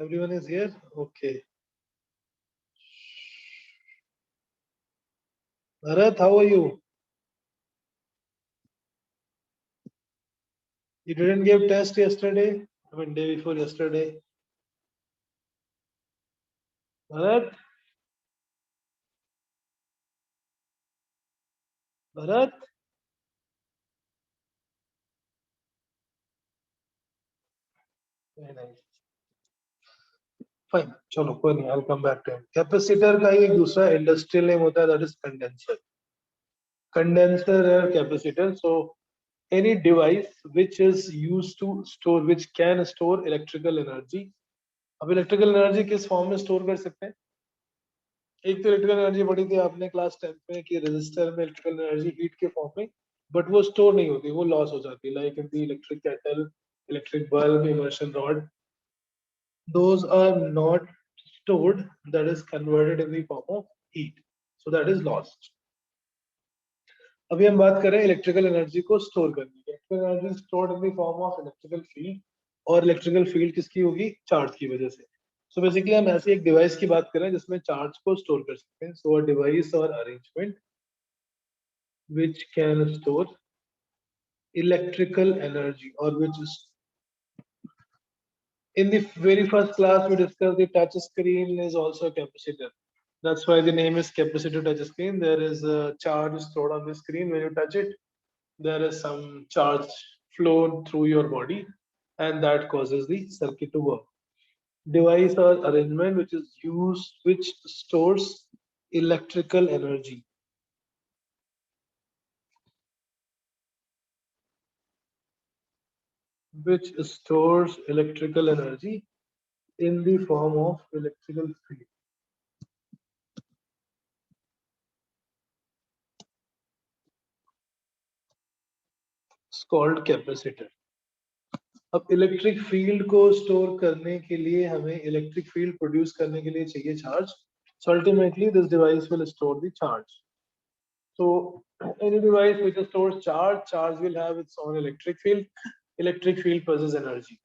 Everyone is here? Okay. Bharat, how are you? You didn't give test yesterday? I mean, day before yesterday. Bharat? Bharat? Very nice. Fine. चलो कोई नहीं. I'll come back to him. Capacitor का ही एक दूसरा industrial name होता है, that is condenser. Condenser or capacitor. So any device which is used to store, which can store electrical energy. अब electrical energy किस form में store कर सकते हैं? एक तो इलेक्ट्रिकल एनर्जी पढ़ी थी आपने क्लास 10th में कि रेजिस्टर में इलेक्ट्रिकल एनर्जी हीट के फॉर्म में, बट वो स्टोर नहीं होती, वो लॉस हो जाती है, like in the electric kettle, electric bulb, immersion rod. Those are not stored, that is converted in the form of heat, so that is lost. अभी हम बात करें इलेक्ट्रिकल एनर्जी को स्टोर करने की. Electrical energy stored in the form of electrical field, और electrical field किसकी होगी? चार्ज की वजह से. सो बेसिकली हम ऐसे एक डिवाइस की बात करें जिसमें चार्ज को स्टोर कर सकते हैं. सो डिवाइस और arrangement which can store electrical energy, or which is in the very first class we discussed the touch screen is also a capacitor. That's why the name is capacitor touch screen. There is a charge stored on the screen. When you touch it, there is some charge flow through your body, and that causes the circuit to work. Device or arrangement which is used, which stores electrical energy. Which stores electrical energy in the form of electrical field. It's called capacitor. अब electric field को store करने के लिए हमें electric field produce करने के लिए चाहिए charge. So ultimately this device will store the charge. So any device which stores charge, charge will have its own electric field. Electric field possesses energy.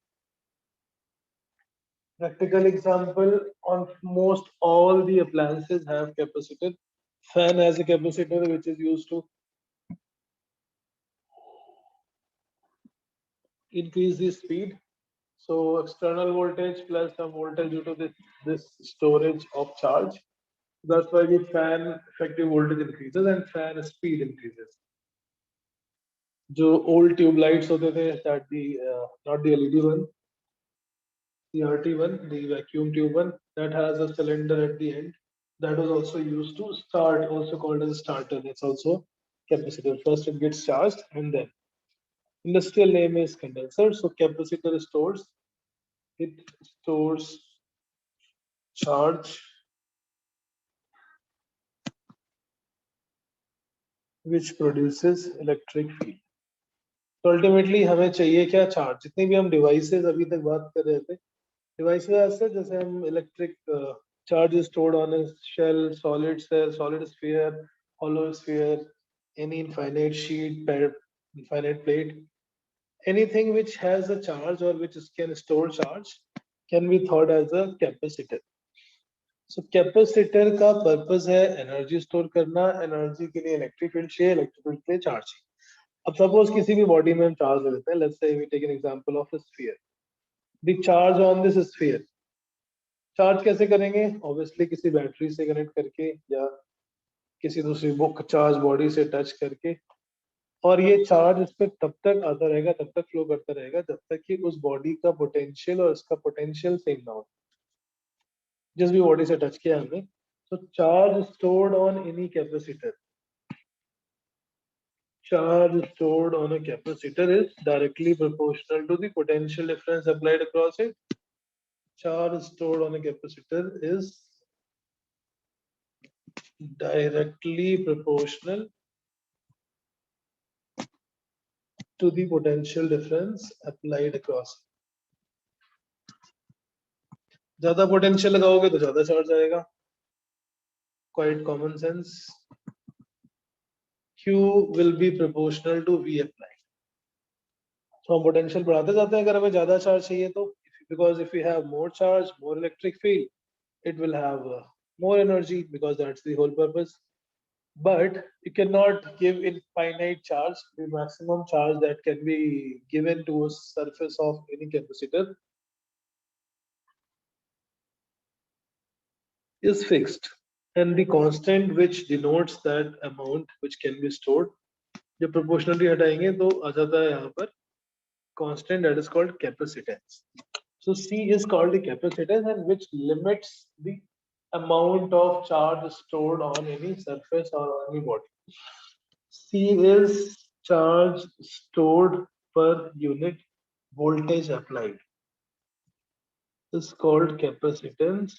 Practical example, on most all the appliances have capacitor. Fan has a capacitor which is used to increase the speed. So external voltage plus some voltage due to this storage of charge. That's why the fan effective voltage increases and fan speed increases. जो old tube lights होते थे, that the not the LED one, the RT one, the vacuum tube one, that has a cylinder at the end. That was also used to start, also called as a starter. That's also capacitor. First it gets charged and then industrial name is condenser. So capacitor stores, it stores charge which produces electric field. तो ultimately हमें चाहिए क्या? Charge. जितनी भी हम devices अभी तक बात कर रहे थे, डिवाइसेस ऐसे जैसे हम electric charge stored on a shell, solid cell, solid sphere, hollow sphere, any infinite sheet, infinite plate, anything which has a charge or which can store charge can be thought as a capacitor. So capacitor का purpose है energy store करना. Energy के लिए electric field चाहिए, electric field के लिए charge चाहिए. अब सपोज किसी भी बॉडी में हम चार्ज ले लेते हैं. Let's say we take an example of a sphere. The charge on this sphere, charge कैसे करेंगे? ऑब्वियसली किसी बैटरी से कनेक्ट करके या किसी दूसरी बुक चार्ज बॉडी से टच करके, और ये चार्ज इस पर तब तक आता रहेगा, तब तक फ्लो करता रहेगा जब तक कि उस बॉडी का पोटेंशियल और इसका पोटेंशियल सेम ना हो. जिस भी बॉडी से टच किया हमने, so charge stored on any capacitor, charge stored on a capacitor is directly proportional to the potential difference applied across it. Charge stored on a capacitor is directly proportional to the potential difference applied across it. ज्यादा potential लगाओगे तो ज्यादा charge आएगा. Quite common sense. Q will be proportional to V applied. तो हम potential बढ़ाते जाते हैं अगर हमें ज्यादा चार्ज चाहिए तो. because if we have more charge, more electric field, it will have more energy, because that's the whole purpose. But you cannot give infinite charge. The maximum charge that can be given to a surface of any capacitor is fixed, and the constant which denotes that amount which can be stored, जब proportionality हटाएंगे तो आ जाता है यहाँ पर constant, that is called capacitance. So C is called the capacitance, and which limits the amount of charge stored on any surface or on any body. C is charge stored per unit voltage applied. This is called capacitance.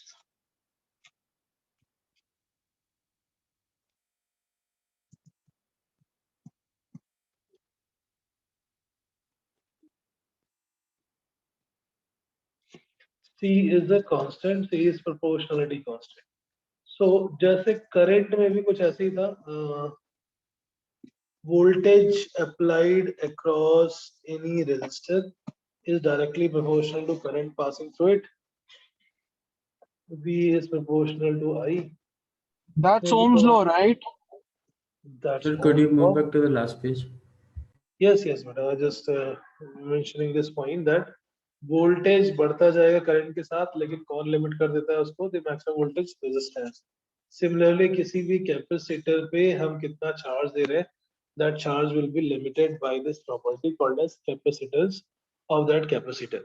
C is the constant, C is proportionality constant. So जैसे current में भी कुछ ऐसे ही था, voltage applied across any resistor is directly proportional to current passing through it. V is proportional to I. That's Ohm's law, right? That's Sir, could you Ohm's move law. back to the last page? Yes, but I was just mentioning this point that voltage बढ़ता जाएगा current के साथ, लेकिन कौन limit कर देता है उसको? The maximum voltage resistance. Similarly, किसी भी कैपेसिटर पे हम कितना चार्ज दे रहे हैं, that charge will be limited by this property called as capacitance of that capacitor.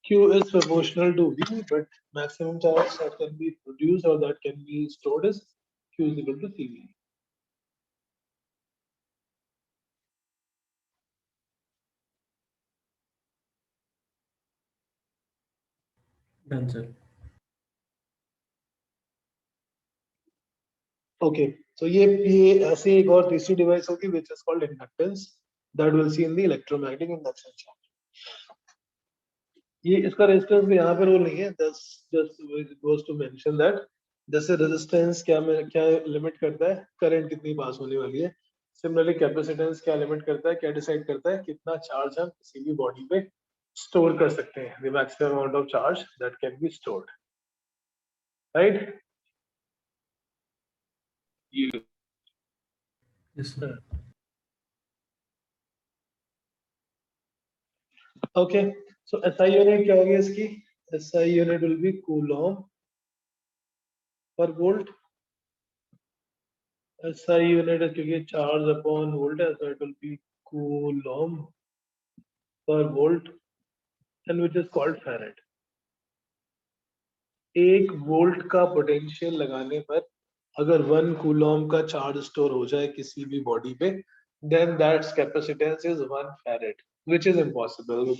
Q is proportional to V, but maximum charge that can be produced or that can be stored is Q is equal to CV. Done, sir. Okay, so ये ऐसे एक और तीसरी device होगी which is called inductance, that we'll see in the electromagnetic induction charge. ये इसका resistance भी यहाँ पे रोल नहीं है, just goes to mention that जैसे रेजिस्टेंस क्या लिमिट करता है, करंट कितनी पास होने वाली है. सिमिलरली कैपेसिटेंस क्या लिमिट करता है, क्या डिसाइड करता है कितना चार्ज हम किसी भी बॉडी पे स्टोर कर सकते हैं, the maximum amount of charge that can be stored, right? Yes, sir. Okay, so SI unit क्या होगी इसकी? SI unit will be coulomb per volt. SI unit है क्योंकि charge upon volt है, so it will be coulomb per volt, and which is called farad. एक volt का potential लगाने पर अगर 1 कूलॉम का चार्ज स्टोर हो जाए किसी भी बॉडी पे, then that capacitance is 1 farad, which is impossible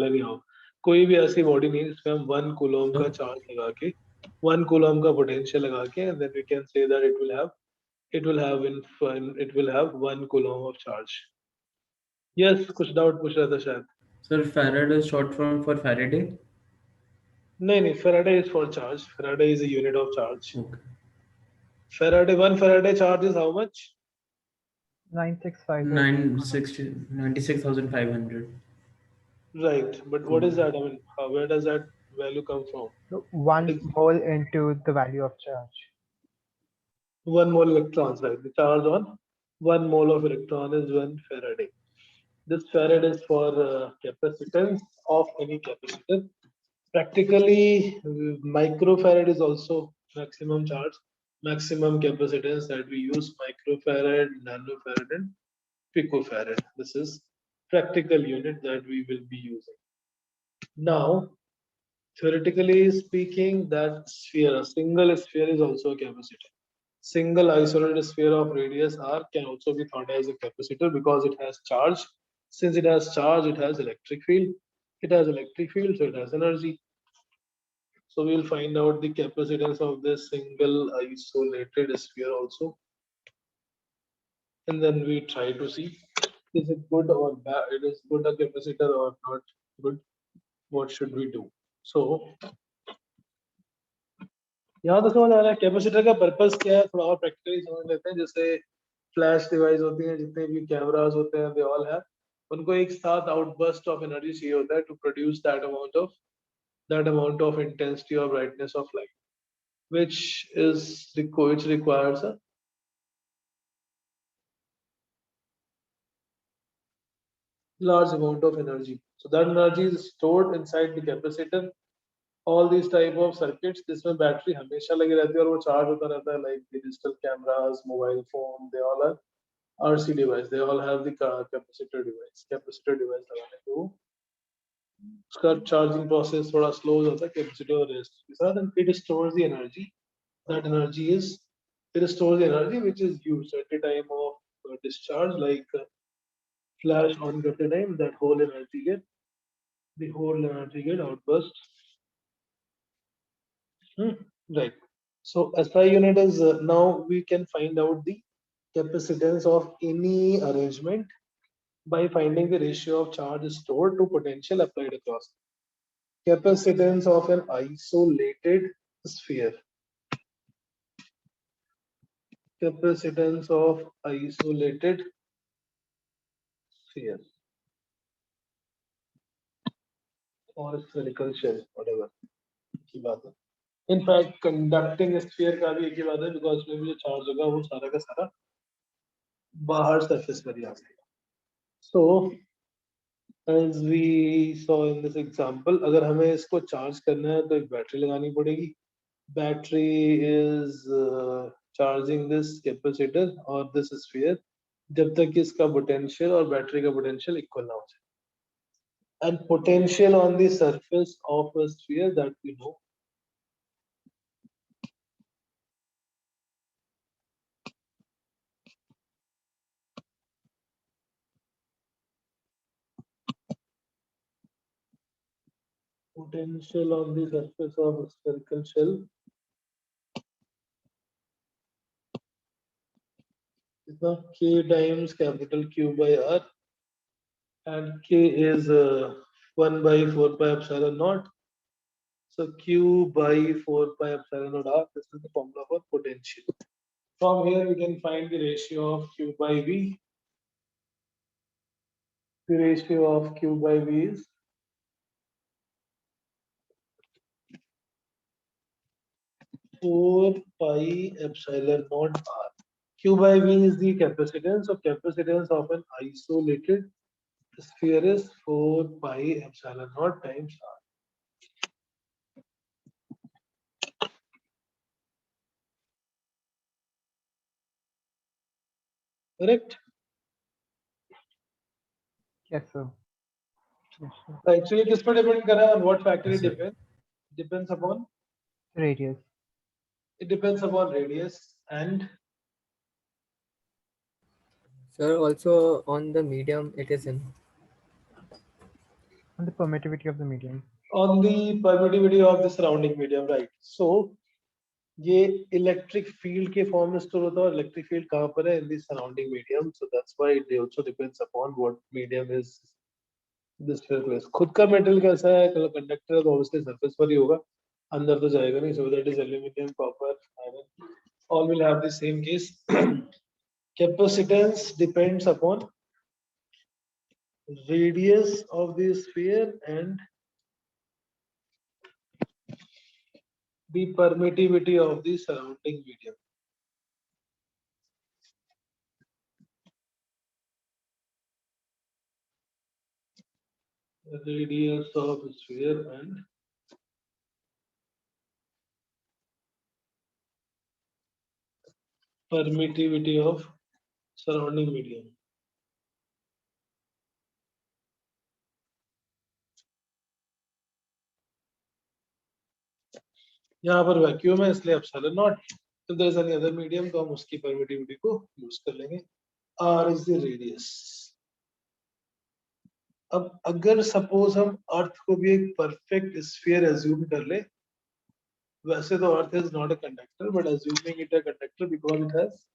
anyhow. कोई भी ऐसी बॉडी नहीं जिसमें हम 1 कूलॉम का चार्ज लगा के 1 कूलॉम का पोटेंशियल लगा के and then we can say that it will have 1 coulomb of charge. Yes, कुछ डाउट पूछ रहा था शायद. Sir, farad is short form for Faraday. नहीं, Faraday is for charge. Faraday is a unit of charge. Okay. Faraday, 1 Faraday charge is how much? 96,500. Right, but what is that? I mean, where does that value come from? So 1 mole into the value of charge. 1 mole electrons, right? The charge on 1 mole of electron is 1 Faraday. This Farad is for capacitance of any capacitor. Practically, microfarad is also maximum charge, maximum capacitance that we use: microfarad, nanofarad, and picofarad. This is practical unit that we will be using. Now, theoretically speaking, that sphere, a single sphere, is also a capacitor. Single isolated sphere of radius r can also be thought as a capacitor because it has charge. Since it has charge, it has electric field. It has electric field, so it has energy. So we will find out the capacitance of this single isolated sphere also. And then we try to see, is it good or bad? It is good a capacitor or not good? What should we do? So यहाँ तो समझ आ रहा है capacitor का purpose क्या है, थोड़ा और प्रैक्टिकली समझ लेते हैं. जैसे फ्लैश डिवाइस होती हैं, जितने भी कैमरास होते हैं, दे ऑल हैव उनको एक साथ आउटबर्स्ट ऑफ एनर्जी चाहिए होता है to produce that amount of intensity or brightness of light, which requires a large amount of energy. So that energy is stored inside the capacitor. All these type of circuits, जिसमें battery हमेशा लगी रहती है और वो charge होता रहता है, like the digital cameras, mobile phone, they all are RC device. They all have the capacitor device. Capacitor device लगाने पे वो उसका charging process थोड़ा slow हो जाता है capacitor और resistor के साथ, and it stores the energy. That energy is it stores the energy which is used at the time of discharge, like flash on करते time that whole energy get outburst. Right. So SI unit is now we can find out the capacitance of any arrangement by finding the ratio of charge stored to potential applied across. Capacitance of an isolated sphere. Capacitance of isolated sphere or spherical shell, whatever की बात है. In fact, conducting sphere का भी एक ही बात है, because उसमें भी जो charge होगा वो सारा का सारा बाहर surface पर ही आ जाएगा. So as we saw in this example, अगर हमें इसको charge करना है तो एक बैटरी लगानी पड़ेगी. Battery is charging this capacitor or this sphere जब तक कि इसका potential और बैटरी का potential equal ना हो जाए. And potential on the surface of a sphere that we know. Potential on the surface of a spherical shell is the K times capital Q by R, and K is 1 by 4 pi epsilon naught. So Q by 4 pi epsilon naught R, this is the formula for potential. From here we can find the ratio of Q by V. The ratio of Q by V is 4 pi epsilon naught R. Q by V is the capacitance. So capacitance of an isolated sphere is 4 pi epsilon naught times R. Correct? Yes, sir. Yes, sir. Right. So ये किस पर depend कर रहा है? On what factor Yes, it sir. depends upon? Radius. It depends upon radius and Sir, also on the medium it is in. And the permittivity of the medium. on the permittivity of the surrounding medium, right? So ये electric field के form में store होता है और electric field कहाँ पर है? In the surrounding medium. So that's why it also depends upon what medium is this place. खुद का metal कैसा है? अगर conductor है तो obviously surface पर ही होगा, अंदर तो जाएगा नहीं. So that is aluminum, copper, iron. All will have the same case. Capacitance depends upon radius of the sphere and the permittivity of the surrounding medium. Radius of sphere and permittivity of surrounding medium. यहाँ पर vacuum है इसलिए epsilon not. If there is any other medium तो हम उसकी permittivity को use कर लेंगे. R is the radius. अब अगर सपोज हम अर्थ को भी एक परफेक्ट स्फीयर एज्यूम कर ले, वैसे तो earth is not a conductor but assuming it a conductor because it has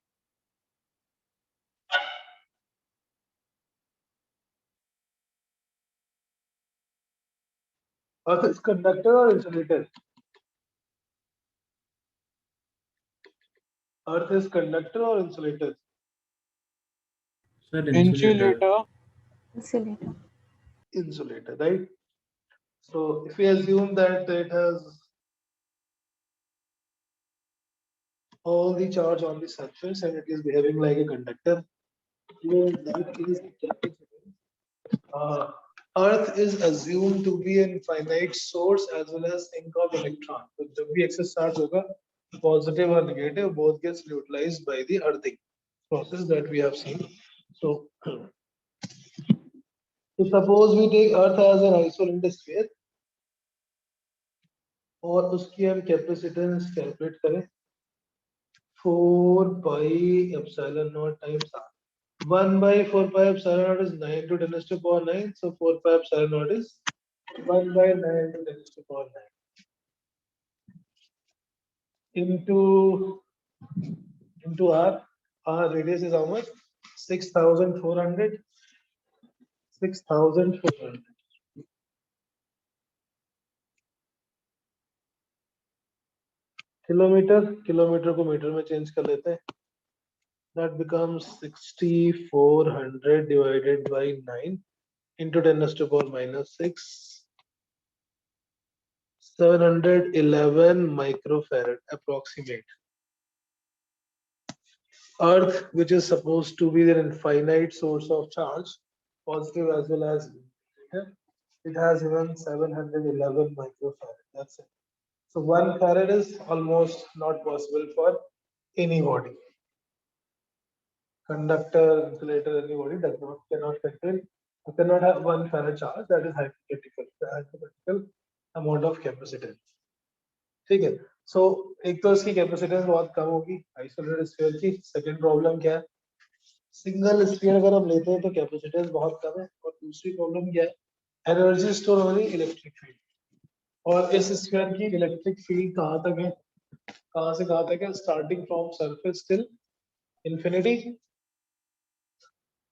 earth is conductor और insulator. Earth is conductor or insulator? Sir, insulator. Insulator. Insulator. insulator, right? So if we assume that it has all the charge on the surface and it is behaving like a conductor, then that is capacitance. Earth is assumed to be an finite source as well as sink of electron. So जब भी excess charge होगा, positive or negative both gets neutralized by the earthing process that we have seen. So, suppose we take Earth as an isolated sphere और उसकी हम capacitance calculate करें 4 pi epsilon naught times r. 1 by 4 pi epsilon naught is 9 to 10 to the power 9. So 4 pi epsilon naught is 1 by 9 to 10 to the power 9 into r. Our radius is how much? 6,400. 6,400. Kilometre को metre में change कर लेते हैं. That becomes 6,400 divided by 9 into 10 to the power minus 6. 711 microfarad approximate. Earth, which is supposed to be an infinite source of charge, positive as well as negative, it has even 711 microfarad. That's it. So 1 farad is almost not possible for any body. Conductor, insulator, anybody cannot have 1 farad charge. That is hypothetical. The hypothetical amount of capacitance. ठीक है. So एक तो इसकी capacitance बहुत कम होगी isolated sphere की. Second problem क्या है? सिंगल स्फीयर अगर हम लेते हैं तो कैपेसिटेंस बहुत कम है. और दूसरी प्रॉब्लम क्या है? एनर्जी स्टोर हो रही इलेक्ट्रिक फील्ड. और इस स्फीयर की इलेक्ट्रिक फील्ड कहाँ तक है? कहाँ से कहाँ तक है? Starting from surface till infinity.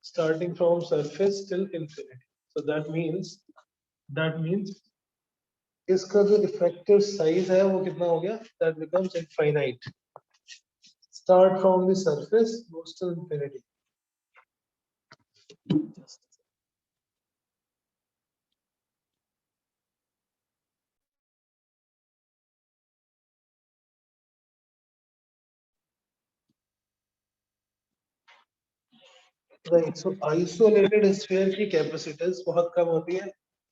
Starting from surface till infinity. So that means इसका जो effective size है वो कितना हो गया? That becomes infinite. Start from the surface, goes to infinity. Right. So isolated sphere की capacitance बहुत कम होती है.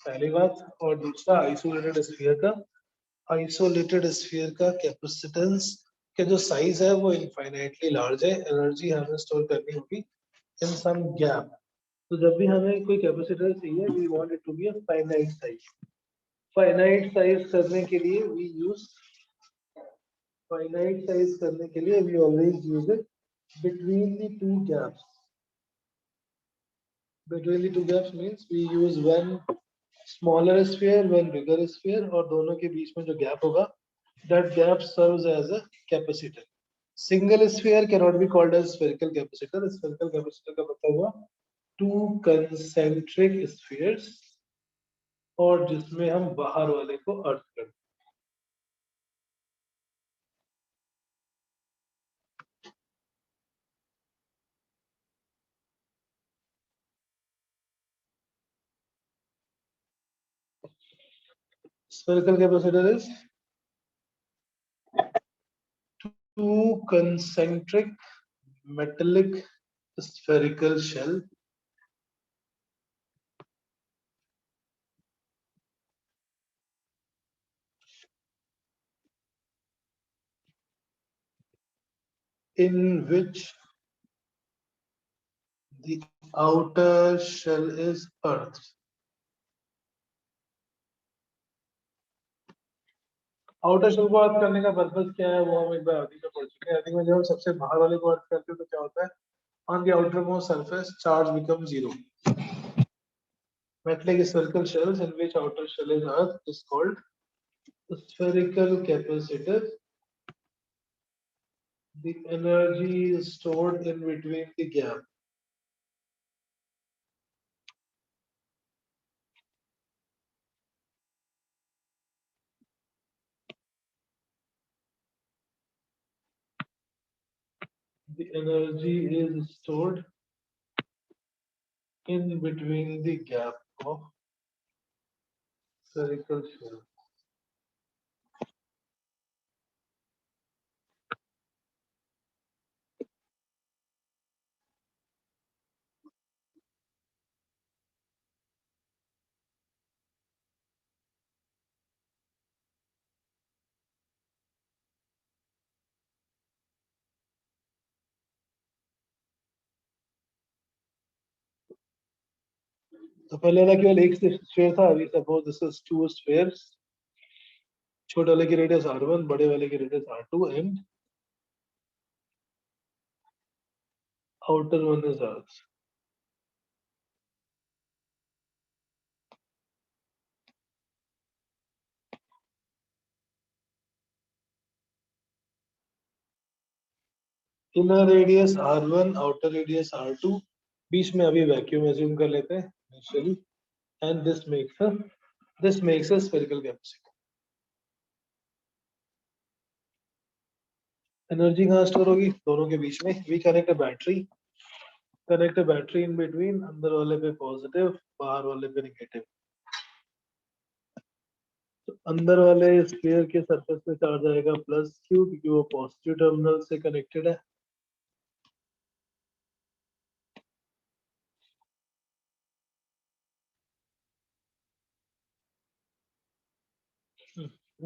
पहली बात. और दूसरा isolated sphere का capacitance के जो size है वो infinitely large है. Energy हमें store करनी होगी in some gap. तो जब भी हमें कोई कैपेसिटर चाहिए, we want it to be a finite size. Finite size करने के लिए we always use it between the two gaps. Between the two gaps means we use one smaller sphere, one bigger sphere, और दोनों के बीच में जो gap होगा, that gap serves as a capacitor. Single sphere cannot be called as spherical capacitor. Spherical capacitor का मतलब हुआ two concentric spheres और जिसमें हम बाहर वाले को अर्थ करते हैं. Spherical capacitor is two concentric metallic spherical shell in which the outer shell is earth. Outer shell को अर्थ करने का पर्पस क्या है वो हम एक बार आदि में पढ़ चुके हैं. आदि में जब हम सबसे बाहर वाले को अर्थ करते हैं तो क्या होता है? On the outermost surface, charge becomes zero. Metallic spherical shells in which outer shell is earth is called spherical capacitor. The energy is stored in between the gap. The energy is stored in between the gap of spherical shell. तो पहले वाला केवल एक sphere था, अभी suppose this is to spheres, छोटे वाले की रेडियस r1, बड़े वाले की radius r2 and outer one is r3. Inner radius r1, outer radius r2, बीच में अभी वैक्यूम एज्यूम कर लेते हैं initially, and this makes a spherical capacity. Energy कहाँ स्टोर होगी? दोनों के बीच में. We connect a battery in between, अंदर वाले पे पॉजिटिव, बाहर वाले पे नेगेटिव. तो अंदर वाले स्फीयर के सरफेस पे चार्ज आएगा प्लस क्यू, क्योंकि वो पॉजिटिव टर्मिनल से कनेक्टेड है.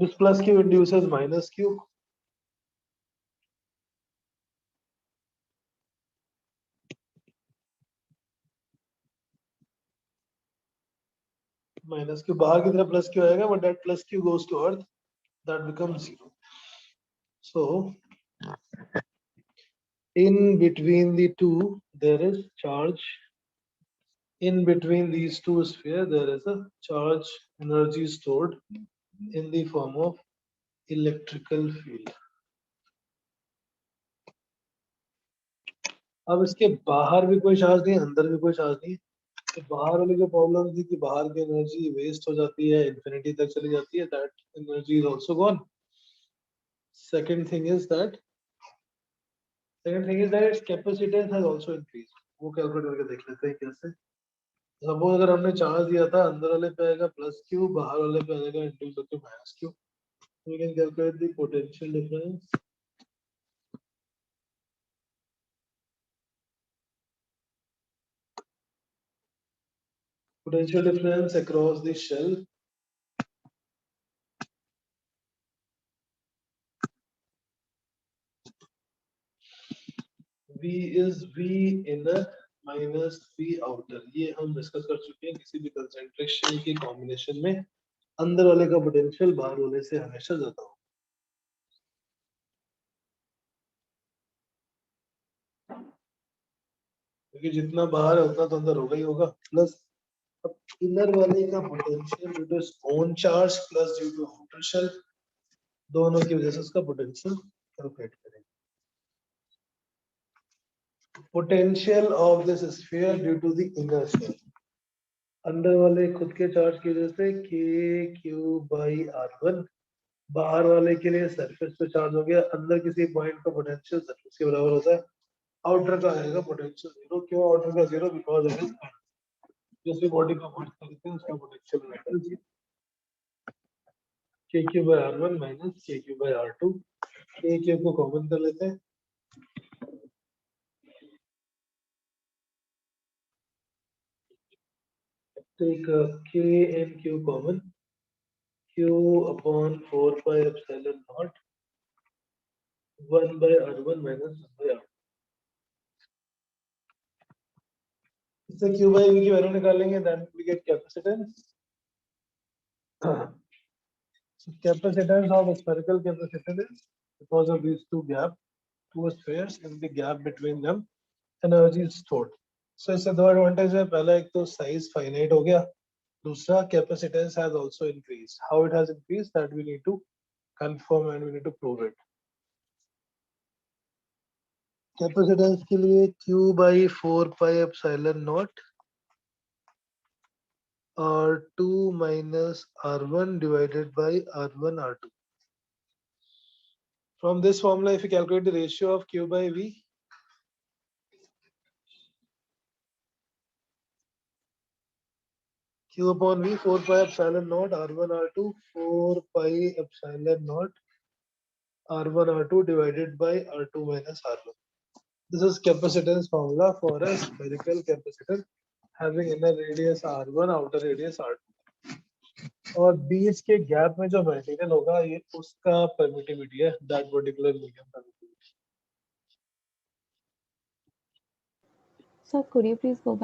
This plus q induces minus q. Minus q बाहर की तरफ plus q आएगा, but that plus q goes to earth, that becomes 0. So in between the two there is charge. In between these two spheres there is a charge energy stored in the form of electrical field. अब इसके बाहर भी कोई charge नहीं, अंदर भी कोई charge नहीं. तो बाहर वाली जो प्रॉब्लम थी कि बाहर की एनर्जी वेस्ट हो जाती है, इंफिनिटी तक चली जाती है, that energy is also gone. Second thing is that its capacitance has also increased. वो कैलकुलेट करके देख लेते हैं कैसे. सपोज अगर हमने चार्ज दिया था, अंदर वाले पे आएगा प्लस क्यू, बाहर वाले पे आएगा इंटू करके minus Q. We can calculate the potential difference. Potential difference across the shell. V is V inner minus V outer. ये हम डिस्कस कर चुके हैं. किसी भी कंसेंट्रिक शेल के कॉम्बिनेशन में अंदर वाले का पोटेंशियल बाहर वाले से हमेशा ज्यादा हो. क्योंकि जितना बाहर है उतना तो अंदर होगा ही होगा. प्लस अब इनर वाले का potential due to its own charge plus due to outer shell, दोनों की वजह से उसका पोटेंशियल कैलकुलेट करेंगे. Potential of this sphere due to the inner shell. अंदर वाले खुद के चार्ज की वजह से k/r1, बाहर वाले के लिए सरफेस पे चार्ज हो गया. अंदर किसी पॉइंट का पोटेंशियल सरफेस के बराबर होता है. आउटर का आएगा पोटेंशियल 0. क्यों आउटर का 0? बिकॉज इट इज जिस भी बॉडी को मूव करते हैं उसका पोटेंशियल रहता है kq/r1 minus kq/r2. k को कॉमन कर लेते हैं. Take k and q common. q upon 4 pi epsilon naught 1 by r1 minus 1 by r2. इससे q by v की वैल्यू निकालेंगे, then we get capacitance. So capacitance of a spherical capacitor is because of these two spheres and the gap between them, energy is stored. So इससे दो advantage है. पहला एक तो size finite हो गया, दूसरा capacitance has also increased. How it has increased that we need to confirm and we need to prove it. Capacitance के लिए q by 4 pi epsilon naught r2 minus r1 divided by r1 r2. From this formula, if you calculate the ratio of q by v, Q upon V 4 pi epsilon naught R1 R2 4 pi epsilon naught R1 R2 divided by R2 minus R1. This is capacitance formula for a spherical capacitor having inner radius R1 outer radius R2 और बीच के gap में जो material होगा ये उसका permittivity है that particular medium permittivity. Sir, could you please go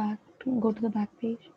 to the back page?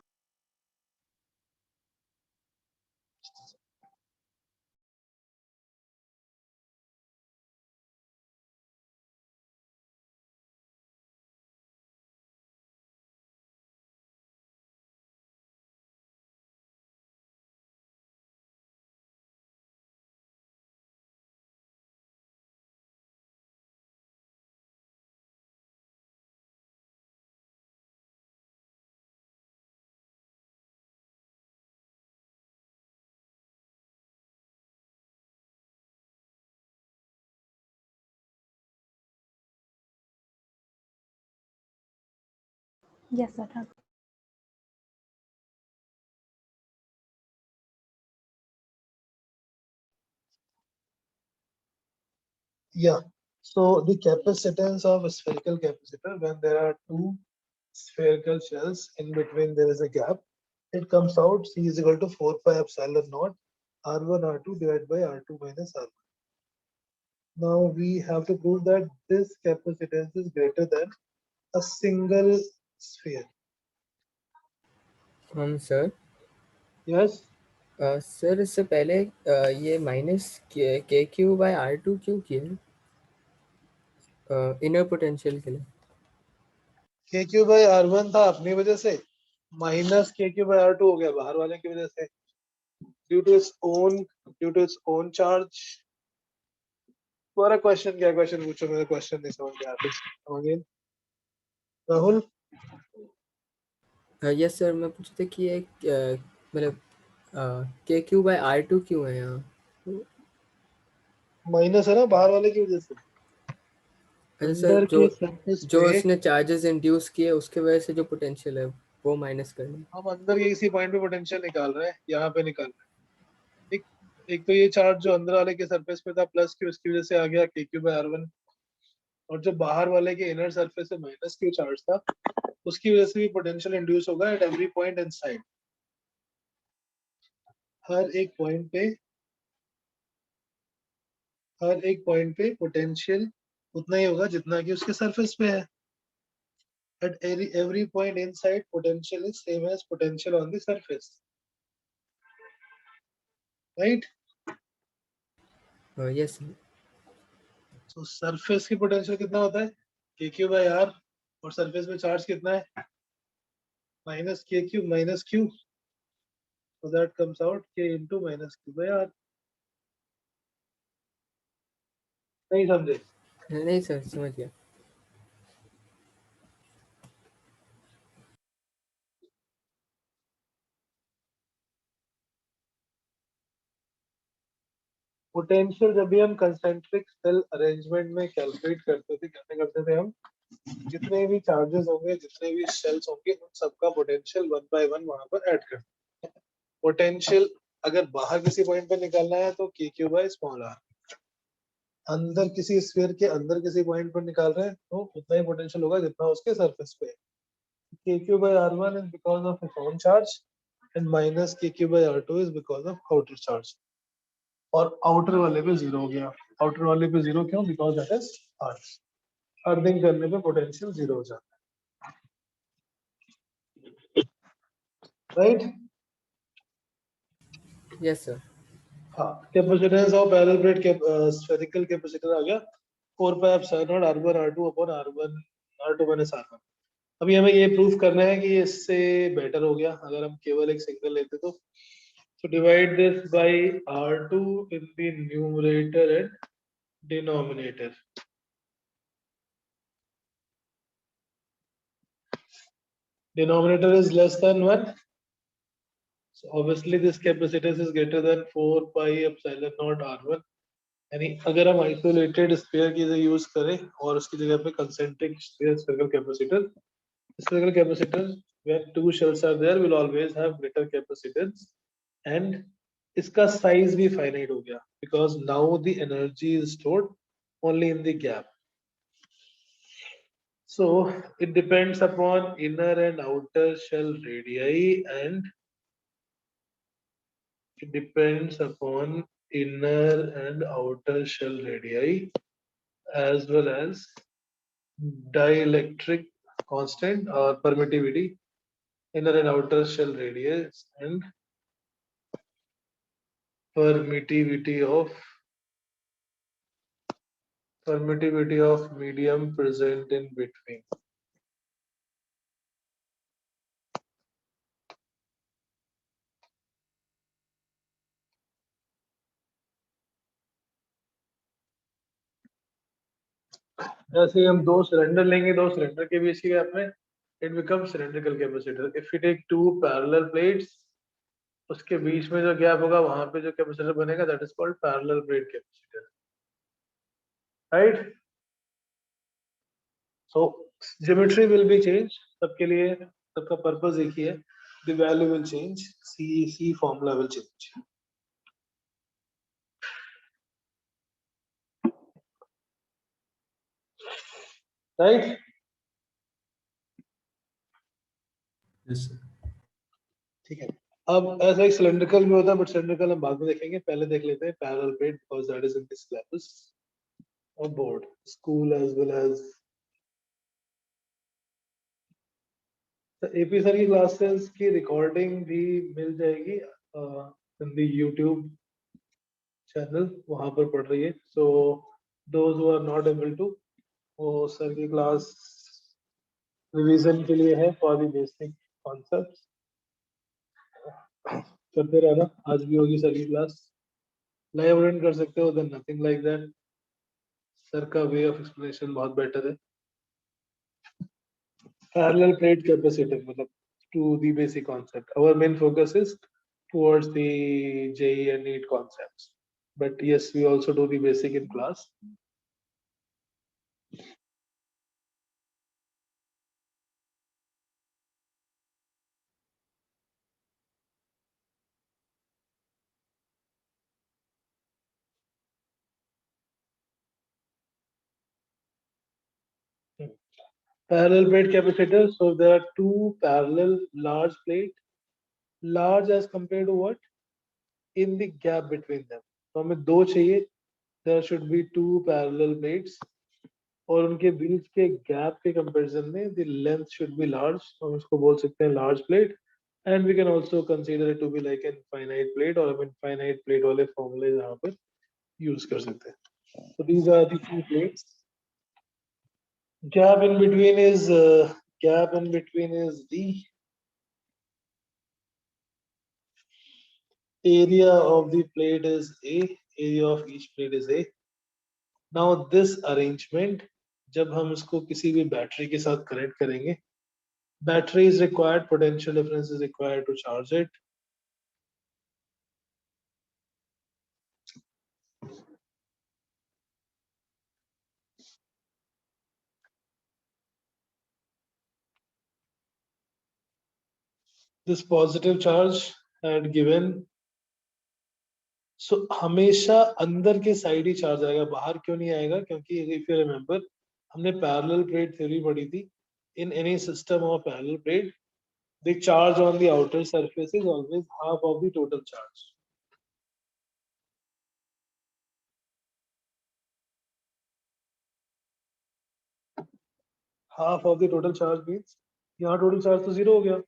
Yes, sir. Thank you. Yeah. So the capacitance of a spherical capacitor when there are two spherical shells in between there is a gap. It comes out C is equal to 4 pi epsilon naught R1 R2 divided by R2 minus R1. Now we have to prove that this capacitance is greater than a single sphere. Sir Yes. Sir इससे पहले ये minus के Q by are to क्यों किया inner potential के लिए KQ by R1 था अपनी वजह से माइनस KQ by R2 हो गया बाहर वाले की वजह से due to its own charge. तुम्हारा क्वेश्चन क्या क्वेश्चन पूछो मेरा क्वेश्चन नहीं समझ में आता अगेन राहुल. यस सर मैं पूछ रहा था कि ये मतलब के क्यू बाय आर टू क्यों है यहाँ माइनस है ना बाहर वाले की वजह से. अच्छा सर अंदर के सरफेस जो पे उसने चार्जेस इंड्यूस किए उसके वजह से जो पोटेंशियल है वो माइनस करना हम अंदर के किसी पॉइंट पे पोटेंशियल निकाल रहे हैं यहाँ पे निकाल रहे हैं. एक तो ये चार्ज जो अंदर वाले के सरफेस पे था प्लस क्यू उसकी वजह से आ गया KQ by R1 और जो बाहर वाले के इनर सरफेस पे माइनस क्यू चार्ज था उसकी वजह से भी पोटेंशियल इंड्यूस होगा एट एवरी पॉइंट इनसाइड. हर एक पॉइंट पे पोटेंशियल उतना ही होगा जितना कि उसके सरफेस पे है. At every point inside, potential is same as potential on the surface, right? Yes So surface की potential कितना होता है KQ by R और surface पे charge कितना है minus KQ minus Q. So that comes out K into minus Q by R. नहीं समझे? नहीं सर समझ गया पोटेंशियल जब भी हम कंसेंट्रिक सेल अरेंजमेंट में कैलकुलेट करते थे कैसे करते थे हम जितने भी चार्जेस होंगे जितने भी शेल्स होंगे उन सबका पोटेंशियल वन बाय वन वहां पर ऐड करते हैं. पोटेंशियल अगर बाहर किसी पॉइंट पे निकालना है तो KQ by स्मॉल r. अंदर किसी स्फीयर के अंदर किसी पॉइंट पर निकाल रहे हैं तो उतना ही पोटेंशियल होगा जितना उसके सरफेस पे है. KQ by R1 is because of its own charge and minus KQ by R2 is because of outer charge. और आउटर वाले पे जीरो हो गया. आउटर वाले पे जीरो क्यों? Because that is earth. Earthing करने पे पोटेंशियल जीरो हो जाता है. राइट. यस सर हाँ capacitance of parallel plate spherical capacitor आ गया 4 pi epsilon nought R1 R2 upon R1 R2 minus R1. अभी हमें ये प्रूफ करना है कि इससे बेटर हो गया अगर हम केवल एक सिंगल लेते तो. So divide this by R2 in the numerator and denominator. Denominator is less than 1. So obviously this capacitance is greater than 4 pi epsilon naught R1. यानी अगर हम आइसोलेटेड स्फीयर की यूज करें और उसकी जगह पे concentric sphere spherical capacitor when two shells are there, we'll always have greater capacitance, and इसका size भी finite हो गया because now the energy is stored only in the gap. So it depends upon inner and outer shell radii, and it depends upon inner and outer shell radii as well as dielectric constant or permittivity, inner and outer shell radius, and permittivity of medium present in between. ऐसे हम दो cylinder लेंगे, दो cylinder के बीच के gap में it becomes cylindrical capacitor. If we take two parallel plates, उसके बीच में जो गैप होगा वहां पे जो कैपेसिटर बनेगा that is called parallel plate capacitor, right? So geometry will be changed. सबके लिए सबका पर्पस एक ही है. The value will change. C formula will change. Right? Yes, sir. ठीक है. अब ऐसा एक सिलेंड्रिकल में होता है, बट सिलेंड्रिकल हम बाद में देखेंगे. पहले देख लेते हैं parallel plate because that is in this syllabus और board school as well as AP sir की क्लासेस की रिकॉर्डिंग भी मिल जाएगी इन द यूट्यूब चैनल, वहां पर पढ़ रही है. So those who are not able to, वो सर की क्लास रिवीजन के लिए है फॉर द बेसिक कॉन्सेप्ट्स. करते रहना, आज भी होगी सर की क्लास. लाइव अटेंड कर सकते हो, then nothing like that. Sir का वे ऑफ एक्सप्लेनेशन बहुत बेटर है. पैरेलल प्लेट कैपेसिटर मतलब to the basic concept. Our main focus is towards the JEE and NEET concepts. But yes, we also do the basic in class. Parallel plate capacitor. So there are two parallel large plate. Large as compared to what? In the gap between them. तो हमें दो चाहिए. There should be two parallel plates. और उनके बीच के gap के comparison में the length should be large. हम इसको बोल सकते हैं large plate. And we can also consider it to be like an infinite plate or an infinite plate वाले formulas यहाँ पर use कर सकते हैं. So these are the two plates. Gap in between is the area of the plate is A. Area of each plate is A. Now this arrangement, जब हम इसको किसी भी बैटरी के साथ कनेक्ट करेंगे, battery is required, potential difference is required to charge it. This positive charge had given. So हमेशा अंदर के साइड ही चार्ज आएगा, बाहर क्यों नहीं आएगा? क्योंकि if you remember, हमने parallel plate theory पढ़ी थी. In any system of parallel plate, the charge on the outer surface is always half of the total charge. Half of the total charge means यहाँ total charge तो zero हो गया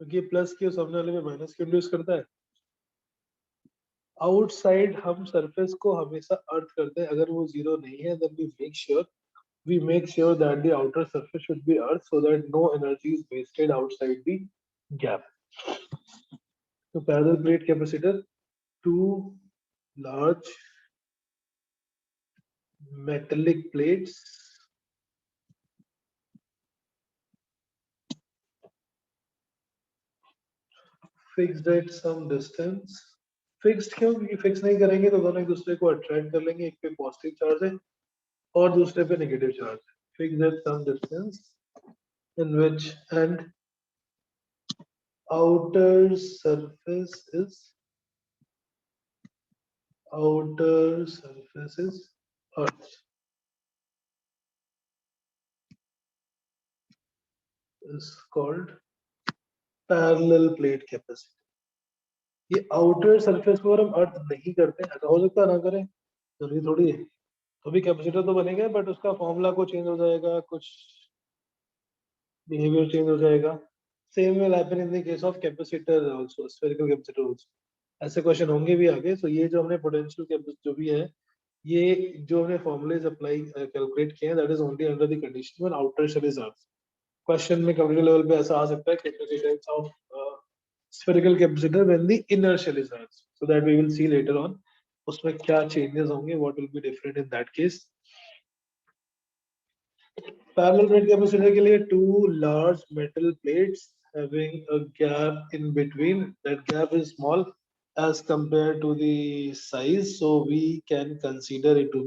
क्योंकि plus के सामने वाले में माइनस के इंड्यूस करता है. आउटसाइड हम सरफेस को हमेशा अर्थ करते हैं. अगर वो जीरो नहीं है then we make sure that the outer surface should be earth so that no energy is wasted outside the gap. So parallel plate capacitor, two large metallic plates fixed at some distance. Fixed क्यों? क्योंकि fix नहीं करेंगे तो दोनों एक दूसरे को attract कर लेंगे. एक पे पॉजिटिव चार्ज है और दूसरे पे नेगेटिव चार्ज है. Fixed at some distance in which and outer surface is Earth is called parallel plate capacity. ये आउटर सरफेस पर हम अर्थ नहीं करते, ऐसा हो सकता है ना करें, जरूरी थोड़ी है, तो भी कैपेसिटर तो बनेगा बट उसका फॉर्मूला को चेंज हो जाएगा, कुछ बिहेवियर चेंज हो जाएगा. Same will happen in the case of capacitor also, spherical capacitor also. ऐसे क्वेश्चन होंगे भी आगे. सो ये जो हमने पोटेंशियल कैपेसिटर जो भी है, ये जो हमने फॉर्मूलेज अप्लाई कैलकुलेट किए हैं, that is only under the condition when outer shell is earth. Question में कैपिटल लेवल पे ऐसा आ सकता है, capacitance of spherical capacitor when the inner shell is earth, so that we will see later on उसमें क्या changes होंगे, what will be different in that case. Parallel plate capacitor के लिए two large metal plates having a gap in between, that gap is small as compared to the size, so we can consider it to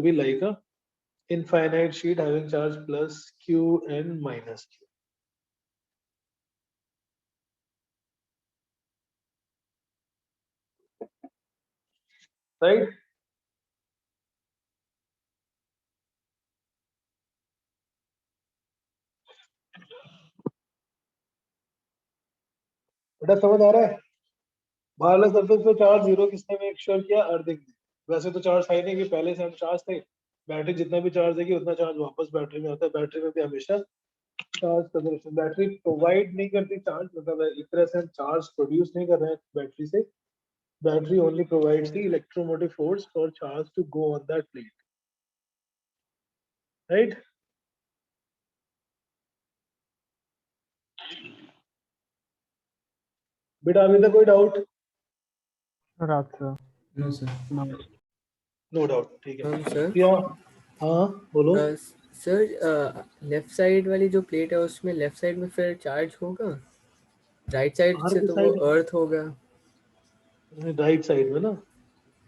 be like a infinite sheet having charge plus q and minus q. Right? बेटा समझ आ रहा है? बाहर surface पे charge zero किसने make sure किया? Earthing ने. वैसे तो चार्ज था ही नहीं कि पहले से हम चार्ज थे. बैटरी जितना भी चार्ज देगी उतना चार्ज वापस बैटरी में आता है. बैटरी में भी हमेशा चार्ज कंजर्वेशन, बैटरी प्रोवाइड नहीं करती चार्ज, मतलब एक तरह से हम चार्ज प्रोड्यूस नहीं कर रहे हैं बैटरी से. Battery only provides the electromotive force for charge to go on that plate. Right? बेटा अभी तक कोई doubt? Right, sir. No, sir. No doubt. ठीक है. सर. या हाँ बोलो. सर लेफ्ट साइड वाली जो प्लेट है उसमें लेफ्ट साइड में फिर चार्ज होगा, राइट साइड बाहर से की तो साइड, वो अर्थ होगा. राइट साइड में ना,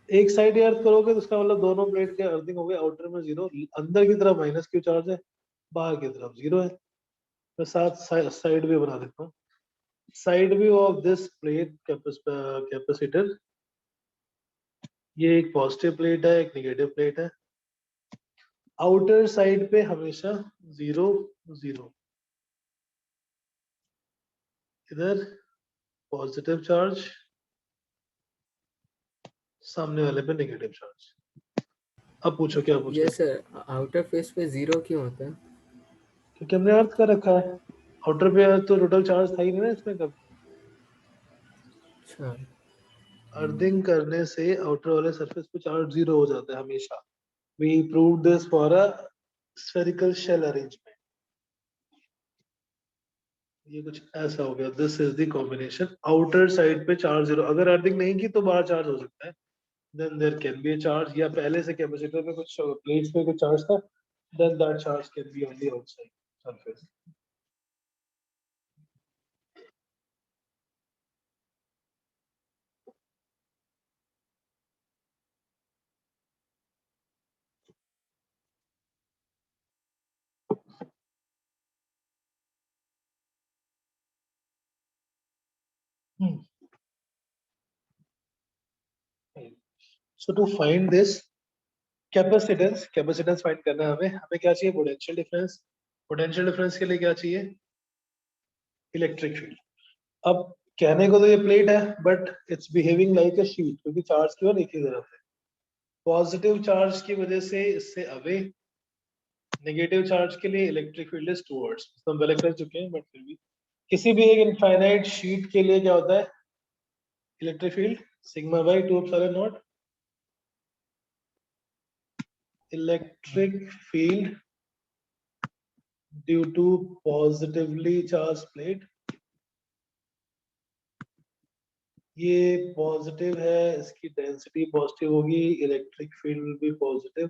एक साइड अर्थ करोगे तो उसका मतलब दोनों प्लेट के अर्थिंग हो गए. आउटर में जीरो, अंदर की तरफ माइनस क्यू चार्ज है, बाहर की तरफ जीरो है. मैं साथ साइड भी बना देता हूँ. Side view of this plate capacitor, ये एक पॉजिटिव प्लेट है, एक नेगेटिव प्लेट है. आउटर साइड पे हमेशा जीरो जीरो, इधर पॉजिटिव चार्ज, सामने वाले पे नेगेटिव चार्ज. अब पूछो क्या पूछो. Yes sir. आउटर फेस पे जीरो क्यों होता है? क्योंकि हमने अर्थ कर रखा है. आउटर पे तो टोटल चार्ज था ही नहीं ना इसमें कब. अच्छा. अर्थिंग करने से आउटर वाले सरफेस पे चार्ज जीरो हो जाता है हमेशा. We proved this for a spherical shell arrangement. ये कुछ ऐसा हो गया. This is the combination. Outer side पे चार्ज जीरो, अगर अर्थिंग नहीं की तो बाहर चार्ज हो सकता है. Then there can be a charge, या पहले से कैपेसिटर में कुछ प्लेट्स में कुछ चार्ज था, then that charge can be on the outside surface. So to find this capacitance find करना है हमें. हमें क्या चाहिए? Potential difference. पोटेंशियल डिफरेंस के लिए क्या चाहिए? Electric field. अब कहने को तो ये प्लेट है but it's behaving like a sheet, क्योंकि चार्ज केवल एक ही तरफ है. पॉजिटिव चार्ज की वजह से इससे अवे, नेगेटिव चार्ज के लिए इलेक्ट्रिक फील्ड इज टुवर्ड्स. हम पहले कर चुके हैं बट फिर भी किसी भी एक इनफाइनाइट शीट के लिए क्या होता है? Electric field sigma by 2 epsilon naught. Electric field due to positively charge plate. ये पॉजिटिव है, इसकी डेंसिटी पॉजिटिव होगी, electric field will be positive,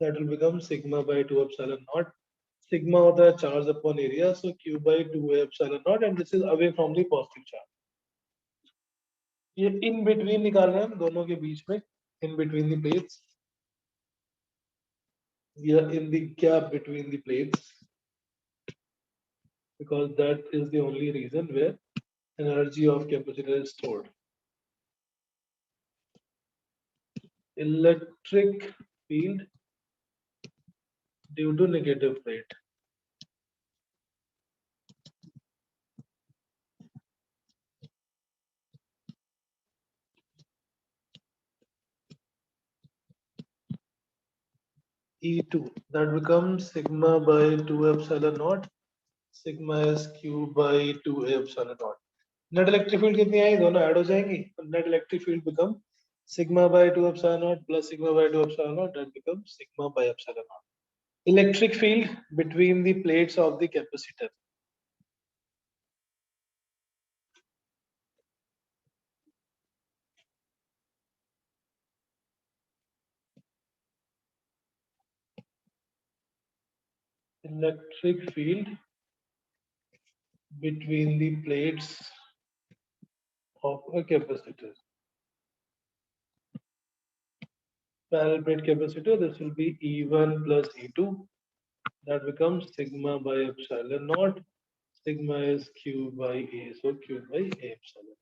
that will become sigma by 2 epsilon naught. Sigma होता है charge upon area, so q by 2 epsilon naught, and this is away from the positive charge. ये in between निकाल रहे हैं हम दोनों के बीच में, इन बिटवीन द प्लेट्स, या इन the gap between the plates. because that is the only reason where energy of capacitor is stored. Electric field due to negative plate. E2, that becomes sigma by 2 epsilon naught, sigma is q by 2 epsilon naught. Net electric field कितनी आई, दोनों add हो जाएंगी, net electric field become sigma by 2 epsilon naught plus sigma by 2 epsilon naught, that becomes sigma by epsilon naught. Electric field between the plates of the capacitor. Electric field between the plates of a capacitor. Parallel plate capacitor, this will be E1 plus E2. That becomes sigma by epsilon naught. Sigma is q by a, so q by a epsilon.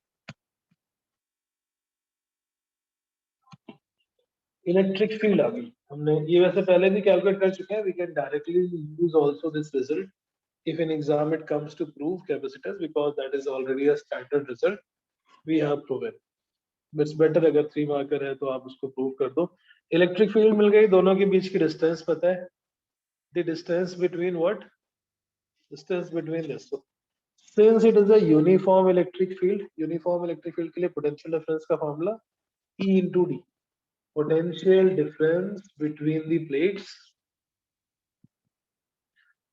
Electric field आ गई, हमने ये वैसे पहले भी calculate कर चुके हैं. We can directly use also this result if in exam it comes to prove capacitors, because that is already a standard result we have proven. But it's better अगर 3 मार्कर है तो आप उसको प्रूव कर दो. इलेक्ट्रिक फील्ड मिल गई, दोनों के बीच की डिस्टेंस पता है. The distance between what? Distance between this. So since it is a uniform electric field के लिए potential difference का formula E into D. Potential difference between the plates.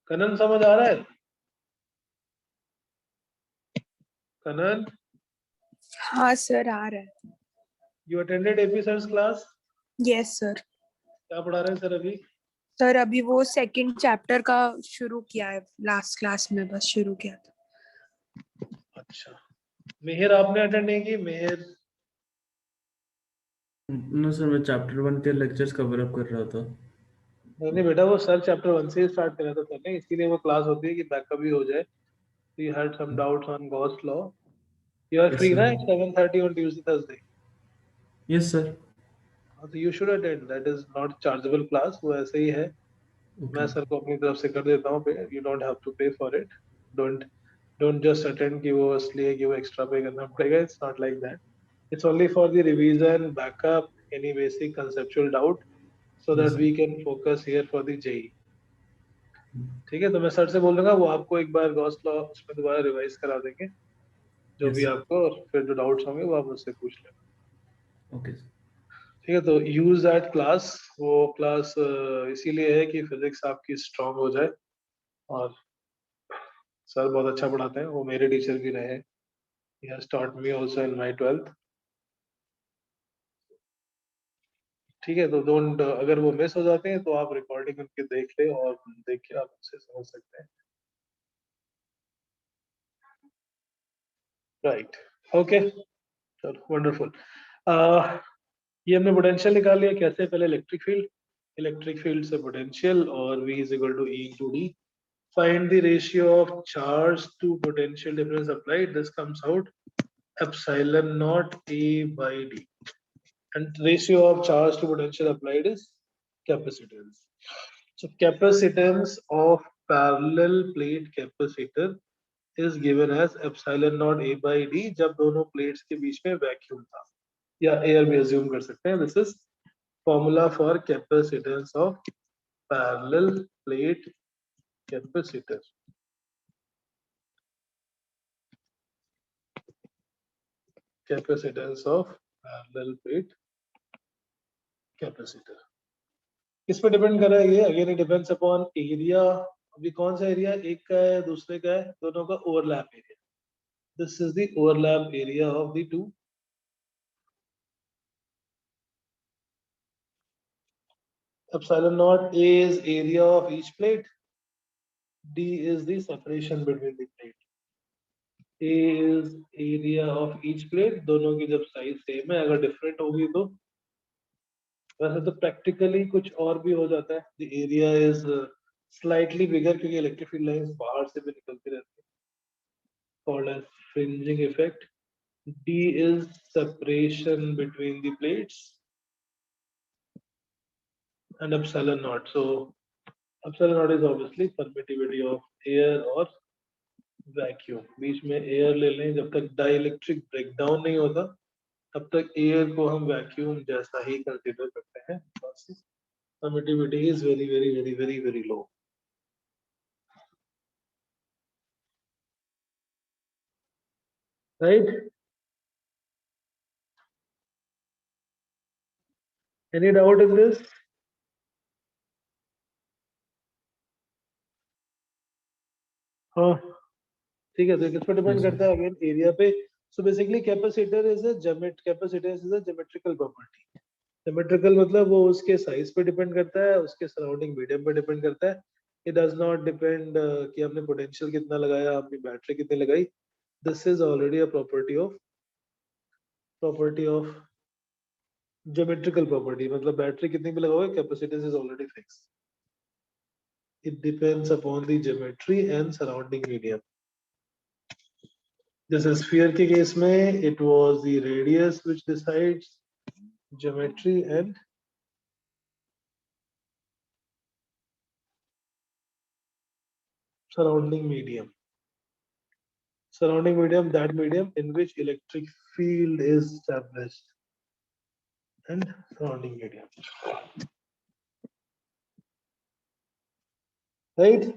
Kanan समझ आ रहा है? कनन? हाँ सर आ रहा है. You attended AP sir's class? Yes sir. क्या पढ़ा रहे हैं सर अभी? सर अभी वो सेकंड चैप्टर का शुरू किया है, लास्ट क्लास में बस शुरू किया था. अच्छा, मेहर आपने अटेंड नहीं की? मेहर नो सर, मैं चैप्टर 1 के लेक्चर्स कवर अप कर रहा था. नहीं बेटा, वो सर चैप्टर 1 से ही स्टार्ट करा था सर ने, इसीलिए वो क्लास होती है कि बैकअप भी हो जाए. You had some doubts on Gauss law. You are Yes, free sir. ना 7:30 on Tuesday, Thursday? Yes sir. So you should attend. That is not chargeable class. वो ऐसे ही है. मैं सर को अपनी तरफ से कर देता हूँ पे. You don't have to pay for it. Don't just attend कि वो इसलिए कि वो extra pay करना पड़ेगा. It's not like that. It's only for the revision, backup, any basic conceptual doubt, so that Yes, we can focus here for the JEE. ठीक है, तो मैं सर से बोल दूंगा वो आपको एक बार गॉस लॉ उसमें दोबारा रिवाइज करा देंगे जो Yes, भी sir. आपको, और फिर जो डाउट्स होंगे वो आप उससे पूछ लेना. ओके. ठीक है, तो यूज दैट क्लास. वो क्लास इसीलिए है कि फिजिक्स आपकी स्ट्रांग हो जाए, और सर बहुत अच्छा पढ़ाते हैं, वो मेरे टीचर भी रहे हैं. He has taught me also in my 12th. ठीक है, तो डोंट, अगर वो मिस हो जाते हैं तो आप रिकॉर्डिंग उनके देख ले, और देख के आप उनसे समझ सकते हैं. राइट, ओके, चलो वंडरफुल. ये हमने पोटेंशियल निकाल लिया. कैसे? पहले इलेक्ट्रिक फील्ड से पोटेंशियल, और V is equal to E into D. Find the ratio of charge to potential difference applied. This comes out epsilon naught A by D. And ratio of charge to potential applied is capacitance. So capacitance of parallel plate capacitor is given as epsilon naught A by D जब दोनों plates के बीच में vacuum था, या air भी assume कर सकते हैं. This is formula for capacitance of parallel plate capacitor. Capacitance of parallel plate capacitor किस पे डिपेंड कर रहा है? ये again it depends upon area. अभी कौन सा एरिया, एक का है दूसरे का है, दोनों का overlap area. This is the overlap area of the two. Epsilon naught A is area of each plate. D is the separation between the plate. A is area of each plate. दोनों की जब size same है, अगर different होगी तो, वैसे तो practically कुछ और भी हो जाता है. The area is स्लाइटली बिगर क्योंकि इलेक्ट्रिक फील्ड लाइंस बाहर से भी निकलती रहती है, called as fringing effect. D is separation between the plates and epsilon naught. So epsilon naught is obviously permittivity of air or vacuum. बीच में air ले लें, जब तक dielectric breakdown नहीं होता तब तक air को हम vacuum जैसा ही consider करते हैं. Permittivity is very very very very very low. Right? Any doubt in this? हाँ ठीक है, तो किस पर डिपेंड Yes, sir. करता है अगेन एरिया पे. So basically capacitor is a geometrical property. Geometrical मतलब वो उसके साइज पे डिपेंड करता है, उसके सराउंडिंग मीडियम पे डिपेंड करता है. इट डज नॉट डिपेंड कि हमने पोटेंशियल कितना लगाया, आपने बैटरी कितनी लगाई. This is already a property of geometrical property. मतलब बैटरी कितनी भी लगाओगे, capacitance is already fix. It depends upon the geometry and surrounding medium. जैसे स्फीयर के केस में it was the radius which decides geometry and surrounding medium. Surrounding medium, that medium in which electric field is established, and surrounding medium. Right?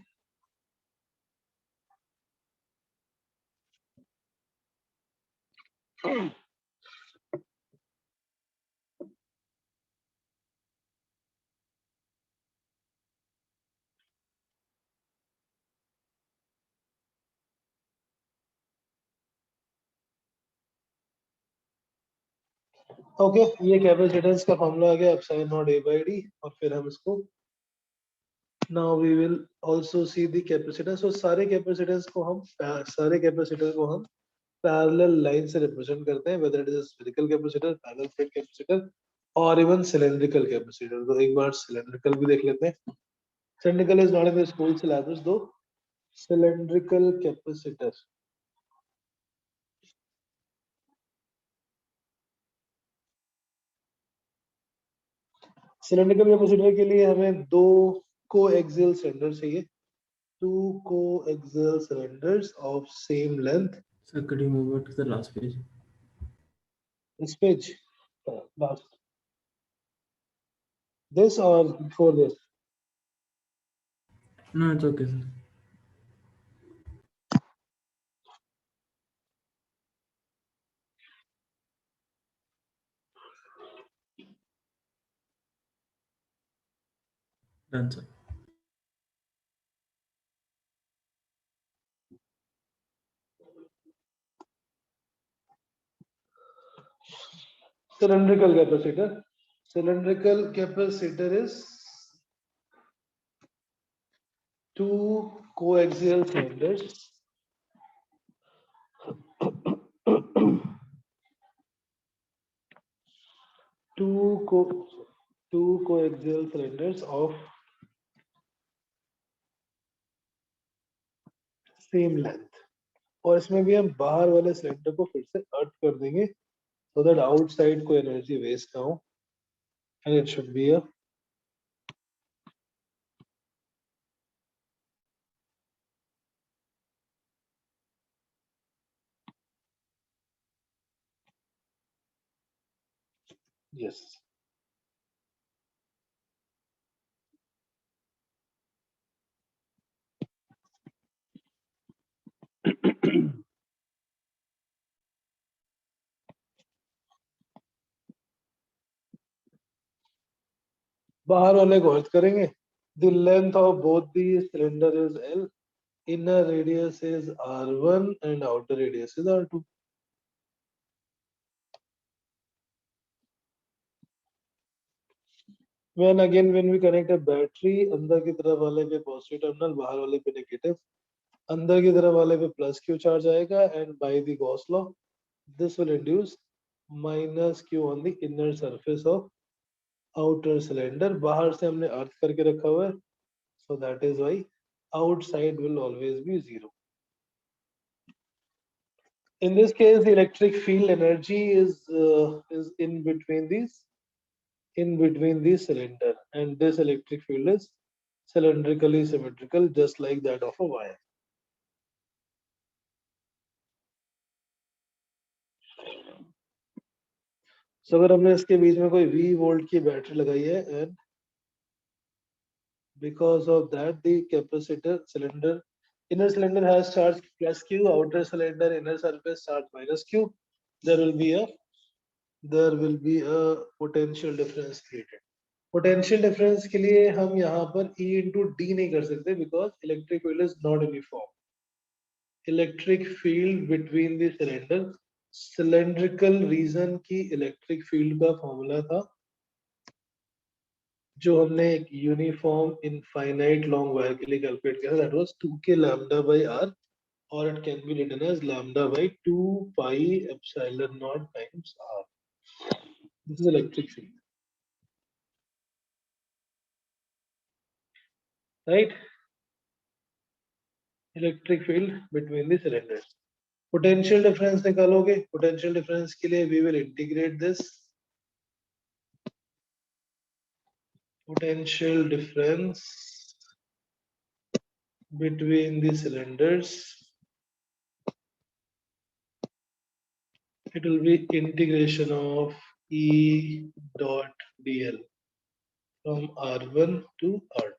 Okay, ये capacitance का formula आ गया epsilon naught a by d. और फिर हम इसको now we will also see the capacitance. तो सारे कैपेसिटेंस को हम पैरेलल लाइन से रिप्रेजेंट करते हैं, whether it is spherical capacitor, parallel plate capacitor और इवन सिलेंड्रिकल कैपेसिटर. तो एक बार सिलेंड्रिकल भी देख लेते हैं. Cylindrical is not in the school syllabus though. Cylindrical capacitor, cylindrical capacitor के लिए हमें दो कोएक्सियल सिलेंडर चाहिए. Two coaxial cylinders of same length. Sir, could you move it to the last page? This page, last. This or before this? No, it's okay, sir. Done, sir. Cylindrical capacitor. Cylindrical capacitor is two coaxial cylinders two coaxial cylinders of same length. और इसमें भी हम बाहर वाले cylinder को फिर से अर्थ कर देंगे so that outside को एनर्जी वेस्ट ना हो, and it should be a yes. बाहर वाले को अर्थ करेंगे. The length of both the cylinder is L. Inner radius is R1 and outer radius is R2. When we connect a battery, अंदर की तरफ वाले पे पॉजिटिव टर्मिनल, बाहर वाले पे नेगेटिव. अंदर की तरफ वाले पे प्लस क्यू चार्ज आएगा, and by the Gauss law this will induce minus Q on the inner surface of outer cylinder. बाहर से हमने अर्थ करके रखा हुआ है, So that is why outside will always be 0. In this case, the electric field energy is in between these cylinder, and this electric field is cylindrically symmetrical, just like that of a wire. So अगर हमने इसके बीच में कोई V volt की battery लगाई है, and because of that the capacitor cylinder, inner cylinder has charge plus Q, outer cylinder inner surface charge minus Q, there will be a potential difference created. Potential difference के लिए हम यहाँ पर E into D नहीं कर सकते, because electric field is not uniform. Electric field between the cylinder, cylindrical region की electric field का formula था जो हमने एक यूनिफॉर्म इनफाइनाइट लॉन्ग वायर के लिए कैलकुलेट किया, that was 2k lambda by r, or it can be written as lambda by 2 pi epsilon naught times r. This is electric field, right? Electric field between the cylinders. Potential difference निकालोगे, potential difference के लिए we will integrate this. Potential difference between the cylinders, it will be integration of E dot dl from R1 to R2.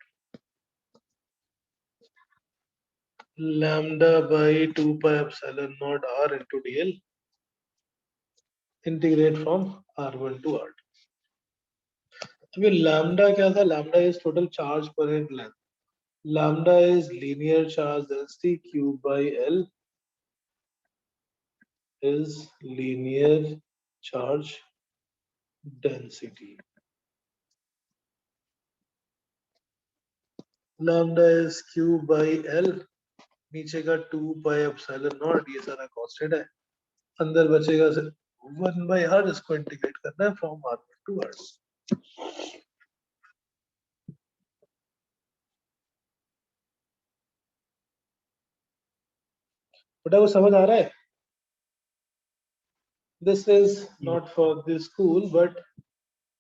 Lambda by 2 pi epsilon naught r into dl, integrate from R1 to R2. अभी lambda क्या था? Lambda is total charge per unit length. Lambda is linear charge density. Q by L is linear charge density. Lambda is Q by L, नीचे का 2 pi epsilon naught, ये सारा constant है, अंदर बचेगा 1 by r, इसको इंटीग्रेट करना है from R1 to R2. बेटा वो समझ आ रहा है? This is not for this school, but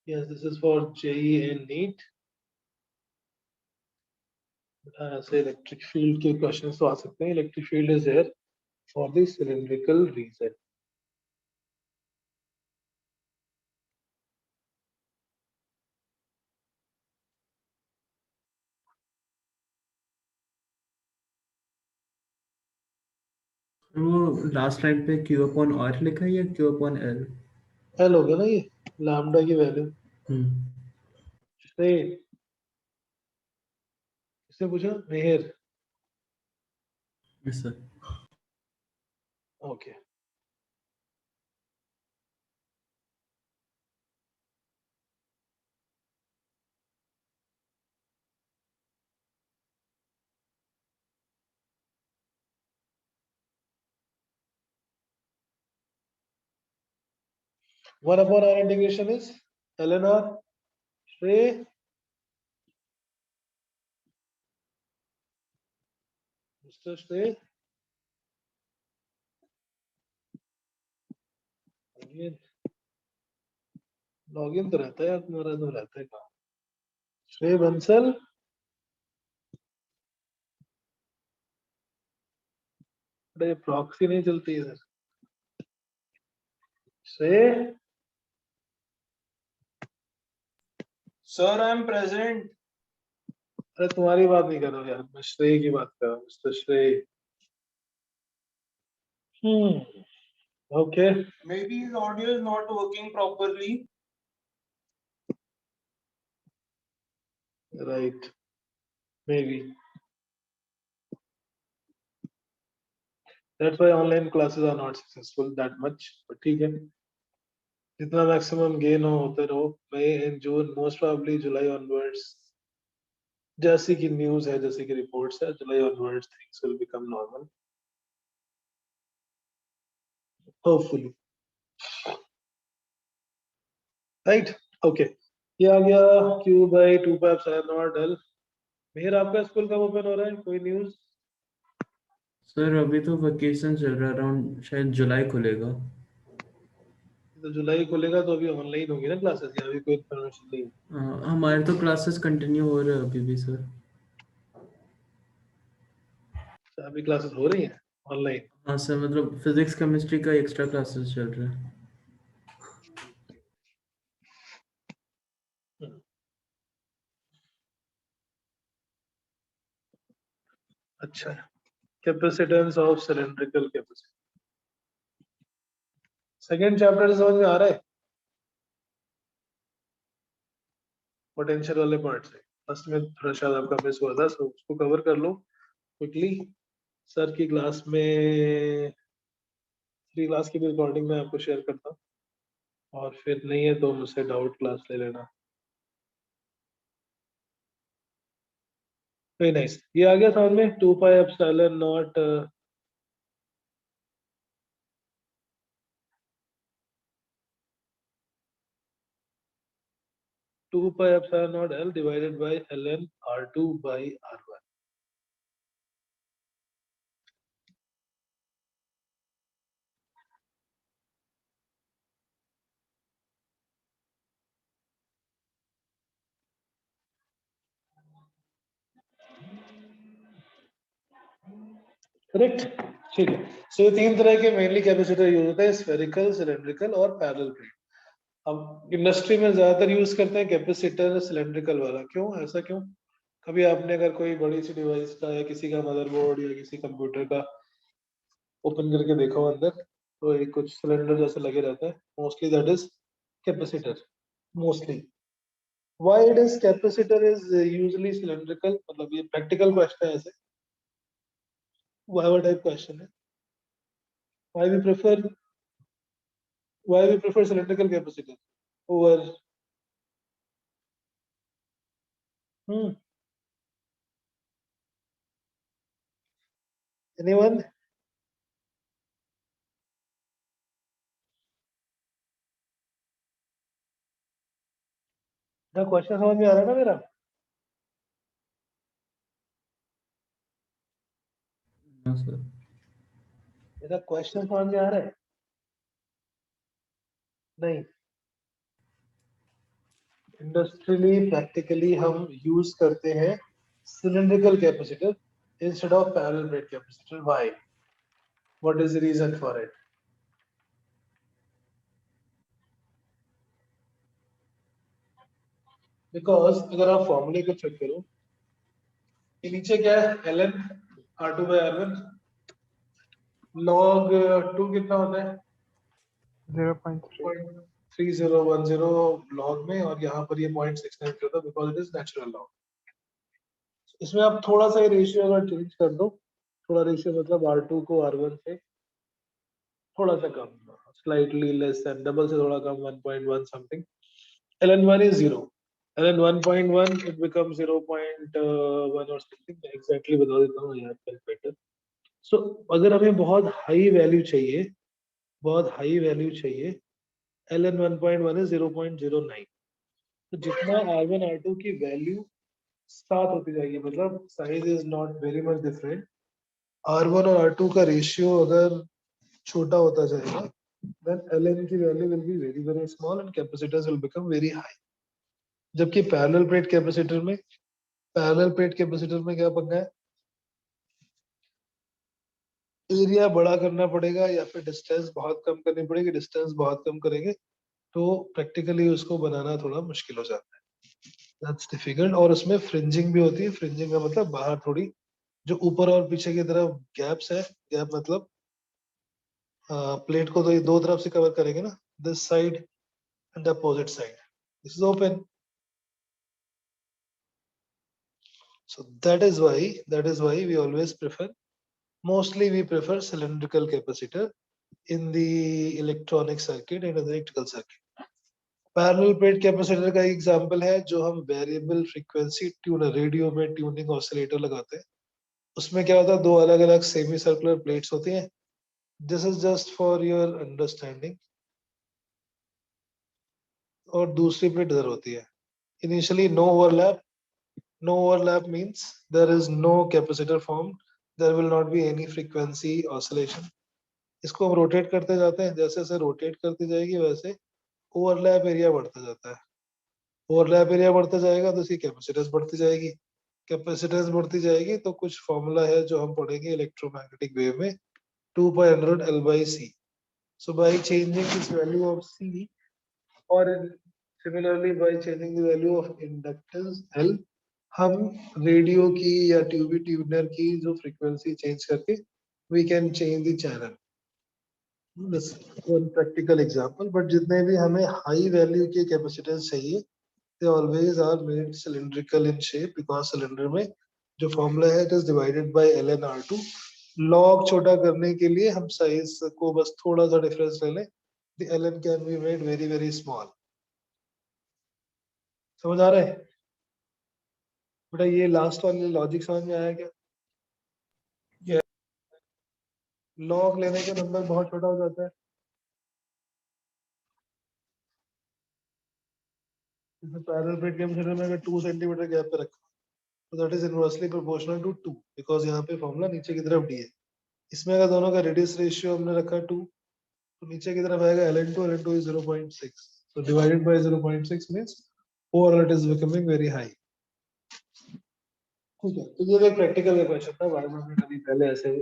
yes, this is for JEE and NEET. ऐसे electric field के questions तो आ सकते हैं. Electric field is here for the cylindrical region. वो लास्ट लाइन पे Q upon R लिखा है या Q upon L? L हो गया ना ये lambda की वैल्यू. किसने पूछा? मेहर. Yes, sir. Okay. One upon r integration is LNR. Shrey. Mr. Shrey. Login तो रहता है यार तुम्हारा, तो रहता है कहाँ? श्रेय बंसल. अरे प्रॉक्सी नहीं चलती इधर. श्रेय. Sir I am present. अरे तुम्हारी बात नहीं कर रहा हूँ यार, मैं श्रेय की बात कर रहा हूँ. मिस्टर श्रेय. Okay. Maybe his audio is not working properly. Right. Maybe. That's why online classes are not successful that much. But ठीक है. जितना maximum gain हो होते रहो. May and June, most probably July onwards. जैसी की news है, जैसी की reports है, July onwards things will become normal. Hopefully. Right. Okay. ये आ गया Q by 2 pi epsilon naught L. मेहर आपका स्कूल कब ओपन हो रहा है, कोई न्यूज़? सर अभी तो वेकेशन चल रहा है, अराउंड शायद जुलाई खुलेगा। तो जुलाई खुलेगा तो अभी ऑनलाइन होगी ना क्लासेस, या अभी कोई इन्फॉर्मेशन नहीं है? हमारे तो क्लासेस कंटिन्यू हो रहे हैं अभी भी सर। तो अभी क्लासेस हो रही हैं ऑनलाइन? हाँ सर, मतलब फिजिक्स केमिस्ट्री का एक्स्ट्रा क्लासेस चल रहे हैं। अच्छा, capacitance of cylindrical capacitor, second chapter समझ में आ रहा है? पोटेंशियल वाले पार्ट से फर्स्ट में थोड़ा शायद आपका मिस हुआ था, सो उसको कवर कर लो क्विकली। सर की क्लास में, फ्री क्लास की भी रिकॉर्डिंग मैं आपको शेयर करता हूँ, और फिर नहीं है तो मुझसे डाउट क्लास ले लेना। वेरी नाइस, ये आ गया समझ में? 2 पाई epsilon not 2 pi epsilon naught L divided by ln R2 by R1. Correct, ठीक है। सो ये तीन तरह के मेनली कैपेसिटर यूज होते हैं, स्फेरिकल, सिलेंड्रिकल और पैरेलल प्लेट। अब इंडस्ट्री में ज्यादातर यूज करते हैं कैपेसिटर सिलेंड्रिकल वाला। क्यों, ऐसा क्यों? कभी आपने अगर कोई बड़ी सी डिवाइस का या किसी का मदरबोर्ड या किसी कंप्यूटर का ओपन करके देखा हो अंदर, तो एक कुछ सिलेंडर जैसे लगे रहता है, mostly that is capacitor. Mostly why it is capacitor is usually cylindrical, मतलब ये प्रैक्टिकल क्वेश्चन है ऐसे, वाइवा टाइप क्वेश्चन है। Why we prefer cylindrical capacitor over anyone? Question समझ में आ रहा है ना मेरा? हाँ सर। मेरा क्वेश्चन समझ में आ रहा है? नहीं, इंडस्ट्रियली प्रैक्टिकली हम यूज करते हैं cylindrical capacitor instead of parallel plate capacitor. Why? What is the reason for it? Because अगर आप फॉर्मूले को चेक करो, ये नीचे क्या है, ln R2 by R1, log 2 कितना होता है? 0.3. 0.3010 log में, और यहाँ पर ये 0.69 होता है because it is natural log. इसमें आप थोड़ा सा रेशियो अगर चेंज कर दो, थोड़ा रेशियो मतलब R2 को R1 से थोड़ा सा कम, स्लाइटली लेस देन, डबल से थोड़ा कम, 1.1 something, ln1 is 0, ln 1.1 it becomes 0.1 और समथिंग, मैं एग्जैक्टली बता देता हूँ यार कैलकुलेटर। सो अगर हमें बहुत हाई वैल्यू चाहिए, बहुत हाई वैल्यू चाहिए, ln 1.1 is 0.09। तो जितना R1 R2 की वैल्यू सात होती जाएगी, मतलब size is not very much different, R1 और R2 का रेशियो अगर छोटा होता जाएगा, then ln की value will be very very small and capacitance will become very high। जबकि पैरेलल प्लेट कैपेसिटर में, क्या पंगा है, एरिया बड़ा करना पड़ेगा या फिर डिस्टेंस बहुत कम करनी पड़ेगी। डिस्टेंस बहुत कम करेंगे तो प्रैक्टिकली उसको बनाना थोड़ा मुश्किल हो जाता है, दैट्स डिफिकल्ट। और उसमें फ्रिंजिंग भी होती है। फ्रिंजिंग का मतलब बाहर थोड़ी, जो ऊपर और पीछे की तरफ गैप्स है, गैप मतलब प्लेट को तो ये दो तरफ से कवर करेंगे ना, this side and opposite side, this is open. So that is why we always prefer, mostly we prefer cylindrical capacitor in the electronic circuit and in the electrical circuit। Parallel plate capacitor का example है जो हम variable frequency tuner, radio में tuning oscillator लगाते हैं, उसमें क्या होता है, दो अलग अलग सेमी सर्कुलर प्लेट्स होती हैं। This is just for your understanding. और दूसरी प्लेट इधर होती है, initially no overlap, No overlap means there is no capacitor formed, there will not be any frequency oscillation. इसको हम रोटेट करते जाते हैं, जैसे जैसे रोटेट करती जाएगी वैसे ओवरलैप एरिया बढ़ता जाता है, ओवरलैप एरिया बढ़ता जाएगा तो उसकी कैपेसिटेंस बढ़ती जाएगी, कैपेसिटेंस बढ़ती जाएगी तो कुछ फॉर्मूला है जो हम पढ़ेंगे इलेक्ट्रोमैग्नेटिक वेव में, 2 by under L by C. So by changing this value of C, or similarly by changing the value of inductance L, हम रेडियो की या ट्यूनर की जो फ्रीक्वेंसी चेंज करके we can change the channel. This one practical example. But जितने भी हमें high value के कैपेसिटेंस चाहिए, they always are made cylindrical in shape because cylinder में जो फॉर्मूला है it is divided by ln r2. Log छोटा करने के लिए हम साइज को बस थोड़ा सा डिफरेंस ले लें, the ln can be made very very small. समझ आ रहा है बेटा? ये लास्ट वाली लॉजिक समझ में आया क्या? लॉग लेने के नंबर बहुत छोटा हो जाता है, जैसे पैरेलल प्लेट कैपेसिटर में अगर 2 सेंटीमीटर गैप पे रखा तो that is inversely proportional to 2 because यहाँ पे फॉर्मूला नीचे की तरफ डी है. इसमें अगर दोनों का रेडियस रेशियो हमने रखा 2 तो नीचे की तरफ आएगा ln2 is 0.6. So divided by 0.6 means overall it is becoming very high. ठीक है, तो ये एक प्रैक्टिकल का क्वेश्चन था. वाइवा में कभी पहले ऐसे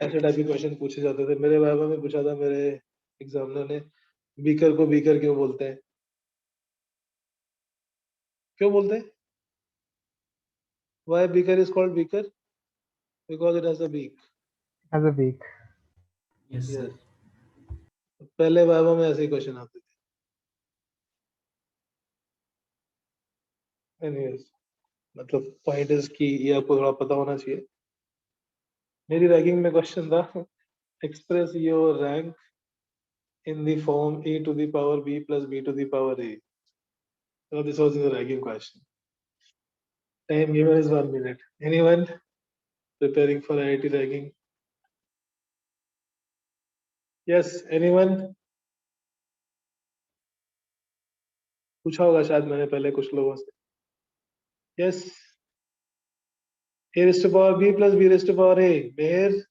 टाइप के क्वेश्चन पूछे जाते थे. मेरे वाइवा में पूछा था मेरे एग्जामिनर ने, बीकर को बीकर क्यों बोलते हैं? क्यों बोलते हैं? Why beaker is called beaker? Because it has a beak. As a beak. Yes, sir. पहले वाइवा में ऐसे ही क्वेश्चन आते थे. Anyways, मतलब पॉइंट इज कि ये आपको थोड़ा पता होना चाहिए. मेरी रैंकिंग में क्वेश्चन था, express your rank in the form a to the power b plus b to the power a. So this was the ranking question. Time given is 1 minute. Anyone preparing for IIT ranking? Yes, anyone? पूछा होगा शायद मैंने पहले कुछ लोगों से. Yes. A raised to power b plus b raised to power a. Meher,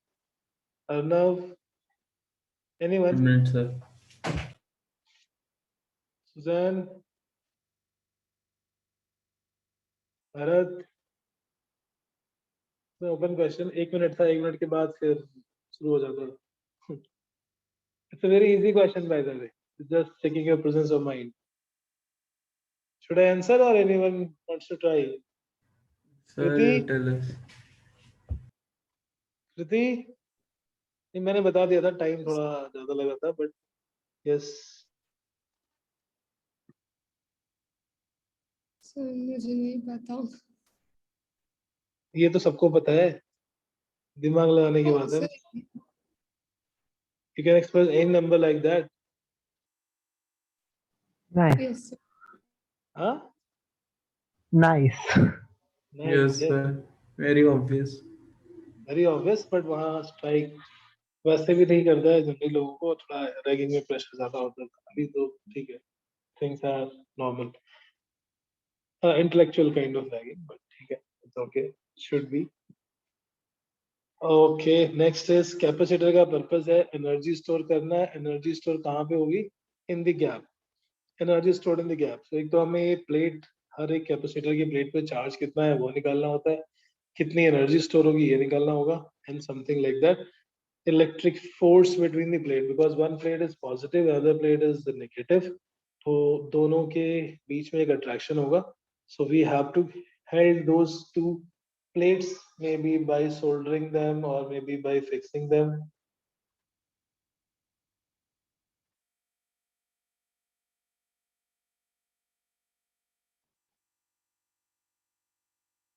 Arnav, anyone? 1 minute, sir. Suzanne, Bharat. Open question. 1 minute था, 1 minute के बाद फिर शुरू हो जाता है. It's a very easy question by the way. It's just checking your presence of mind. Should I answer or anyone wants to try? Sir, Kriti? you tell us. कृति? नहीं, मैंने बता दिया था, टाइम थोड़ा ज्यादा लगा था, बट यस. सर मुझे नहीं पता. ये तो सबको पता है, दिमाग लगाने की Oh, बात है. sir. You can express any number like that. Nice. Yes, sir. हाँ? Nice. Nice, Yes, sir. Very obvious. Very obvious, but वहाँ स्ट्राइक वैसे भी नहीं करता है जनरली. लोगों को थोड़ा रैगिंग में प्रेशर ज्यादा होता है. अभी तो ठीक है, things are normal. Intellectual kind of ragging, but ठीक है, it's okay, should be okay. Next is capacitor का पर्पस है एनर्जी स्टोर करना है. एनर्जी स्टोर कहाँ पे होगी? In the gap. Energy stored in the gap. तो एक तो हमें ये प्लेट, हर एक कैपेसिटर की प्लेट पे चार्ज कितना है वो निकालना होता है, कितनी एनर्जी स्टोर होगी ये निकालना होगा, and something like that. Electric force between the plate, because one plate is positive, other plate is negative, तो दोनों के बीच में एक अट्रैक्शन होगा. So we have to held those two plates, maybe by soldering them or maybe by fixing them.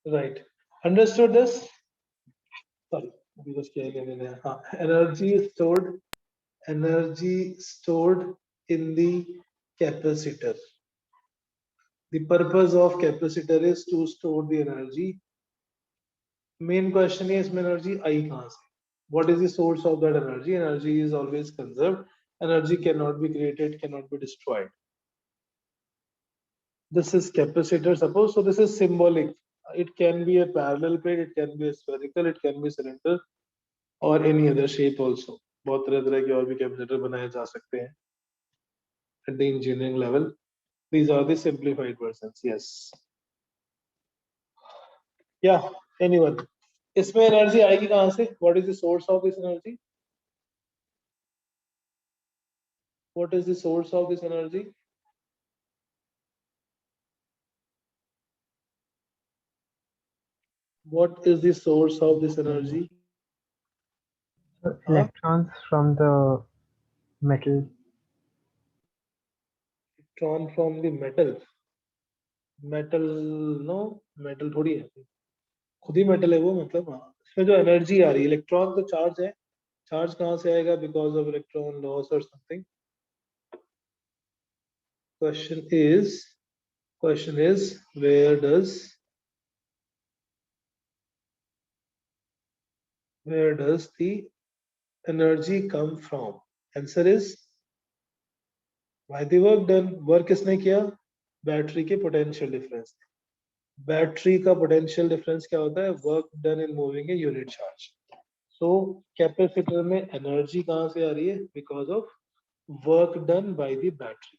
Right, understood this? Sorry, because energy stored in the capacitor. The purpose of capacitor is to store the energy. Main question is इसमें energy आई कहाँ से? What is the source of that energy? Energy is always conserved. Energy cannot be created, cannot be destroyed. This is capacitor, suppose. So this is symbolic. It can be a parallel plate, it can be a spherical, it can be cylinder or any other shape also. बहुत तरह तरह के और भी capacitor बनाए जा सकते हैं at the engineering level. These are the simplified versions. Yes. Yeah. Anyone? इसमें एनर्जी आएगी कहाँ से? What is the source of this energy? What is the source of this energy? What is the source of this energy? So electrons from the metal. Electron from the metal. Metal, no, metal थोड़ी है, खुद ही metal है वो, मतलब हाँ, इसमें जो energy आ रही है, इलेक्ट्रॉन तो चार्ज है, चार्ज कहाँ से आएगा? बिकॉज ऑफ इलेक्ट्रॉन लॉस और something. Question is where does the energy come from? Answer is by the work done. Work किसने किया? बैटरी के पोटेंशियल डिफरेंस. बैटरी का पोटेंशियल डिफरेंस क्या होता है? Work done in moving a unit charge. So capacitor में energy कहाँ से आ रही है? Because of work done by the battery.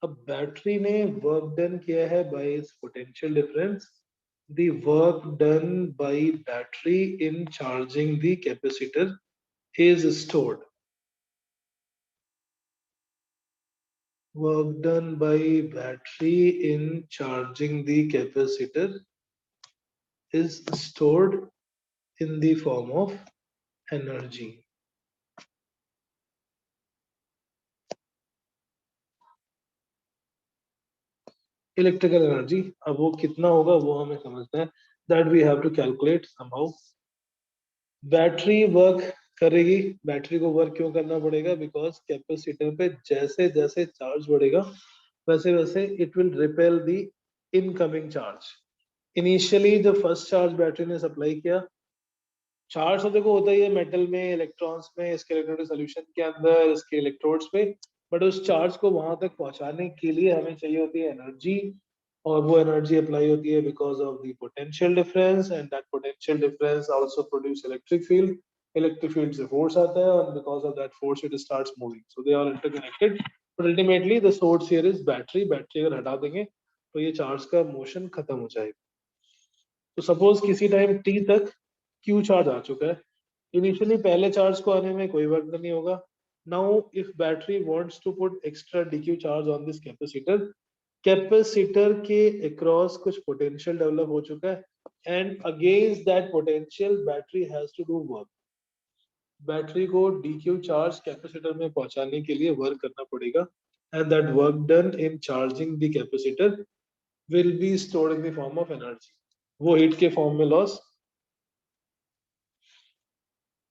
अब बैटरी ने वर्क डन किया है bye it's potential difference. The work done by battery in charging the capacitor is stored. Work done by battery in charging the capacitor is stored in the form of energy. Electrical energy, अब वो कितना होगा वो हमें समझना है. That we have to calculate somehow. Battery work करेगी. Battery को वर्क क्यों करना पड़ेगा? बिकॉज कैपेसिटर पे जैसे जैसे चार्ज बढ़ेगा वैसे वैसे it will repel the incoming charge. Initially जो फर्स्ट चार्ज बैटरी ने सप्लाई किया, चार्ज तो देखो होता ही है मेटल में, इलेक्ट्रॉन्स में, इसके इलेक्ट्रोड सॉल्यूशन के अंदर, इसके इलेक्ट्रोड्स पे, बट उस चार्ज को वहां तक पहुंचाने के लिए हमें चाहिए होती है एनर्जी, और वो एनर्जी अप्लाई होती है because of the potential difference, and that potential difference also produce electric field. Electric field से फोर्स आता है, और because of that force it starts moving. So they are interconnected, but ultimately the source here is battery. Battery अगर हटा देंगे तो ये charge का मोशन खत्म हो जाएगा. तो सपोज किसी टाइम t तक Q चार्ज आ चुका है. इनिशियली पहले चार्ज को आने में कोई वर्क नहीं होगा. Now if battery wants to put extra dq charge on this capacitor, capacitor के अक्रॉस कुछ पोटेंशियल डेवलप हो चुका है, and against that potential battery has to do work. Battery को dq चार्ज कैपेसिटर में पहुंचाने के लिए वर्क करना पड़ेगा, and that work done in charging the capacitor will be stored in the form of energy. वो हीट के form में लॉस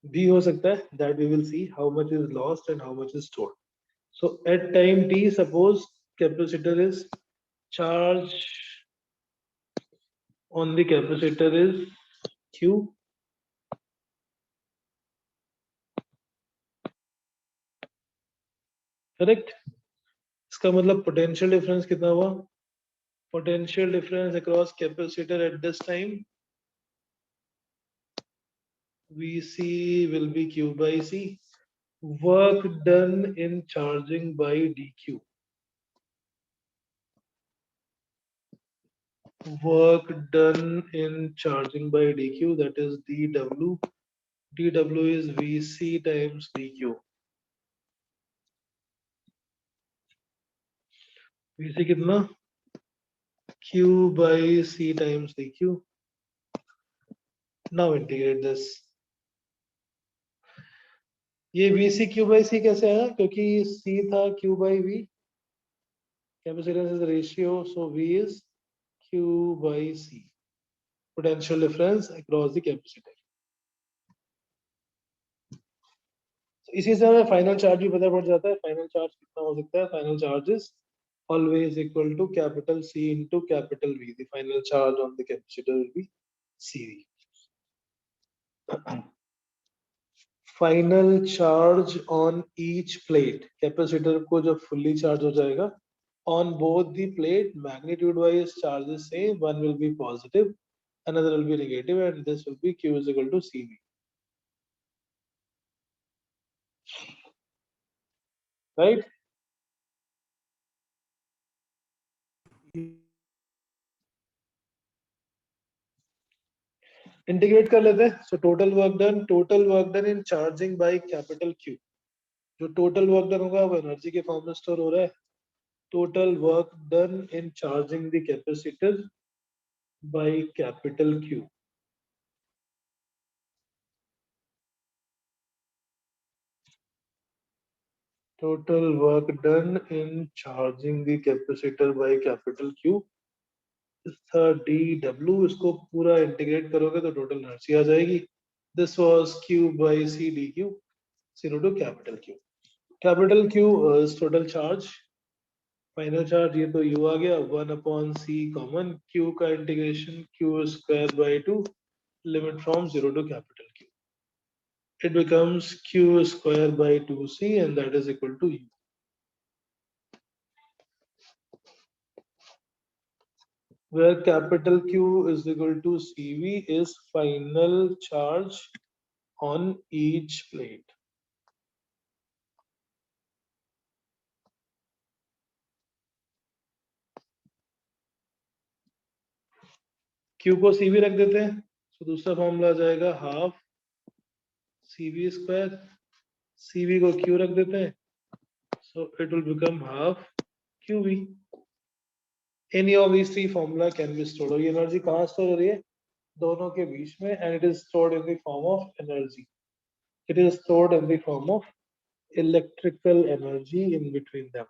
भी हो सकता है. That we will see how much is lost and how much is stored. So at time t, suppose capacitor is charge on the capacitor is q. Correct. इसका मतलब potential difference कितना हुआ? Potential difference across capacitor at this time Vc will be q by c. Work done in charging by dq. Work done in charging by dq, that is dw. dw is Vc times dq. Vc कितना? q by c times dq. Now integrate this. ये Vc q by c कैसे आया? क्योंकि c था q by v. Capacitance is the ratio, so v is q by c. Potential difference across the capacitor. So इसी से हमें final charge भी पता पड़ जाता है. फाइनल चार्ज कितना हो सकता है? Final charge is always equal to capital C into capital V. The final charge on the capacitor will be CV. Final charge on each plate. Capacitor को जब फुल्ली चार्ज हो जाएगा, on both the plate magnitude wise charges same. One will be positive another will be negative, and this will be Q is equal to CV. Right? Integrate कर लेते हैं. So total work done in charging by capital Q. जो total work done होगा वो energy के form में store हो रहा है. Total work done in charging the capacitor by capital Q. Total work done in charging the capacitor by capital Q. इस था dW, इसको पूरा इंटीग्रेट करोगे तो टोटल एनर्जी आ जाएगी. This was Q by C dQ. C to capital Q. Capital Q is total charge. Final charge ये तो U आ गया. 1/C common. Q का integration Q square by 2. Limit from 0 to capital Q. It becomes Q square by 2C, and that is equal to U. Where capital Q is equal to CV is final charge on each plate. Q को CV रख देते हैं, तो दूसरा formula आ जाएगा half CV square. CV को Q रख देते हैं, so it will become half QV. Any of these three formula can be stored. और ये एनर्जी कहाँ स्टोर हो रही है? दोनों के बीच में, and it is stored in the form of energy. It is stored in the form of electrical energy in between them.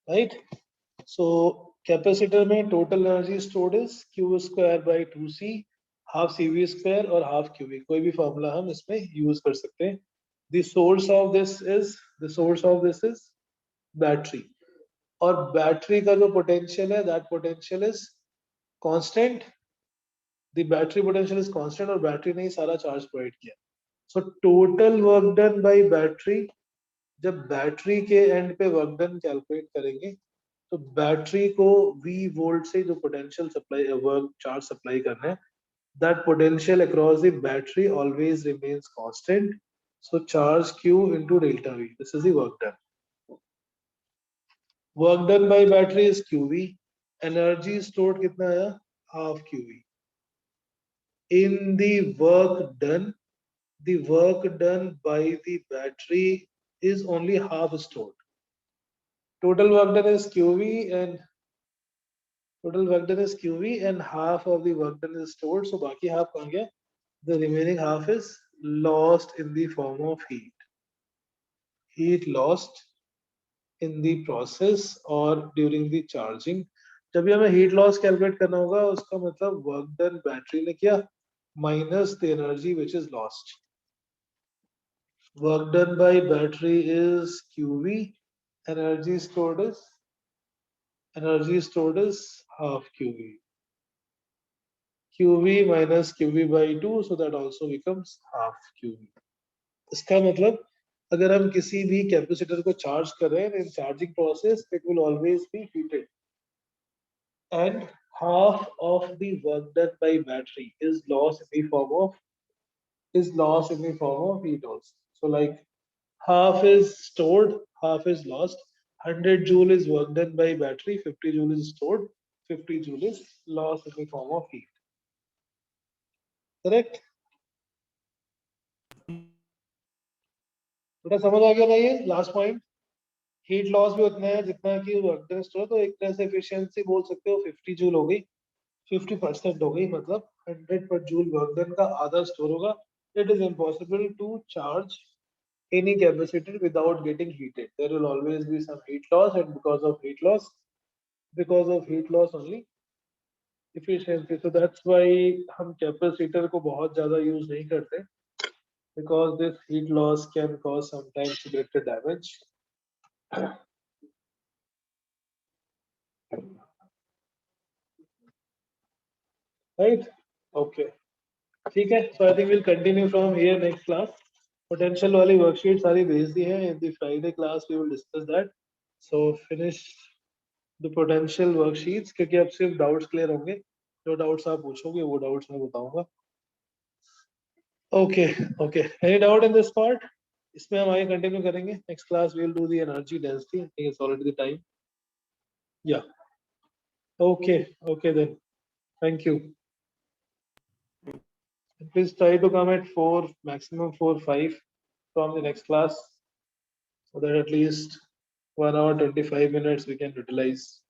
Right? So capacitor में total energy stored is Q square by 2C, half CV square और half QV. कोई भी formula हम इसमें use कर सकते हैं. The source of this is battery. और बैटरी का जो पोटेंशियल है, that potential is constant. The battery potential is constant और बैटरी ने ही सारा चार्ज प्रोवाइड किया. So total work done by battery, जब बैटरी के एंड पे वर्क डन कैलकुलेट करेंगे तो बैटरी को V वोल्ट से जो potential supply work charge supply करना है, that potential across the battery always remains constant. So charge Q into delta V. This is the work done. Work done by battery is QV. Energy stored कितना आया? Half QV. In the work done by the battery is only half stored. Total work done is QV and half of the work done is stored. So बाकी half कहाँ गया? The remaining half is lost in the form of heat. Heat lost in the process or during the charging. जब भी हमें heat loss calculate करना होगा, उसका मतलब work done बैटरी ने किया minus the energy which is lost. Work done by battery is QV. Energy stored is half QV. QV minus QV by 2, so that also becomes half QV. इसका मतलब अगर हम किसी भी कैपेसिटर को charge कर रहे हैं, in charging process it will always be heated, and half of the work done by battery is lost in the form of heat also. So like half is stored, half is lost. 100 joule is work done by battery, 50 joule is stored, 50 joule is lost in the form of heat. Correct? बेटा समझ आ गया ना ये last point? Heat loss भी उतना है जितना कि वर्क डन स्टोर. तो एक तरह से एफिशिएंसी बोल सकते हो 50 जूल हो गई, 50% हो गई, मतलब 100 पर जूल वर्क डन का आधा स्टोर होगा. It is impossible to charge any capacitor without getting heated. There will always be some heat loss, and because of heat loss only efficiency. So that's why हम capacitor को बहुत ज़्यादा use नहीं करते, because this heat loss can cause sometimes greater damage. Right? Okay. ठीक है. So I think we'll continue from here next class. Potential वाली worksheet सारी भेज दी है. In the Friday class we will discuss that. So finish the potential worksheets क्योंकि अब सिर्फ doubts clear होंगे. जो डाउट्स आप पूछोगे वो डाउट्स मैं बताऊंगा. Okay, okay. Any doubt in this part? इसमें हम आगे कंटिन्यू करेंगे. Next class we will do the energy density. I think it's already the time. Yeah. Okay, okay then. Thank you. Please try to come at 4, maximum 4:05 from the next class, so that at least 1 hour 25 minutes we can utilize.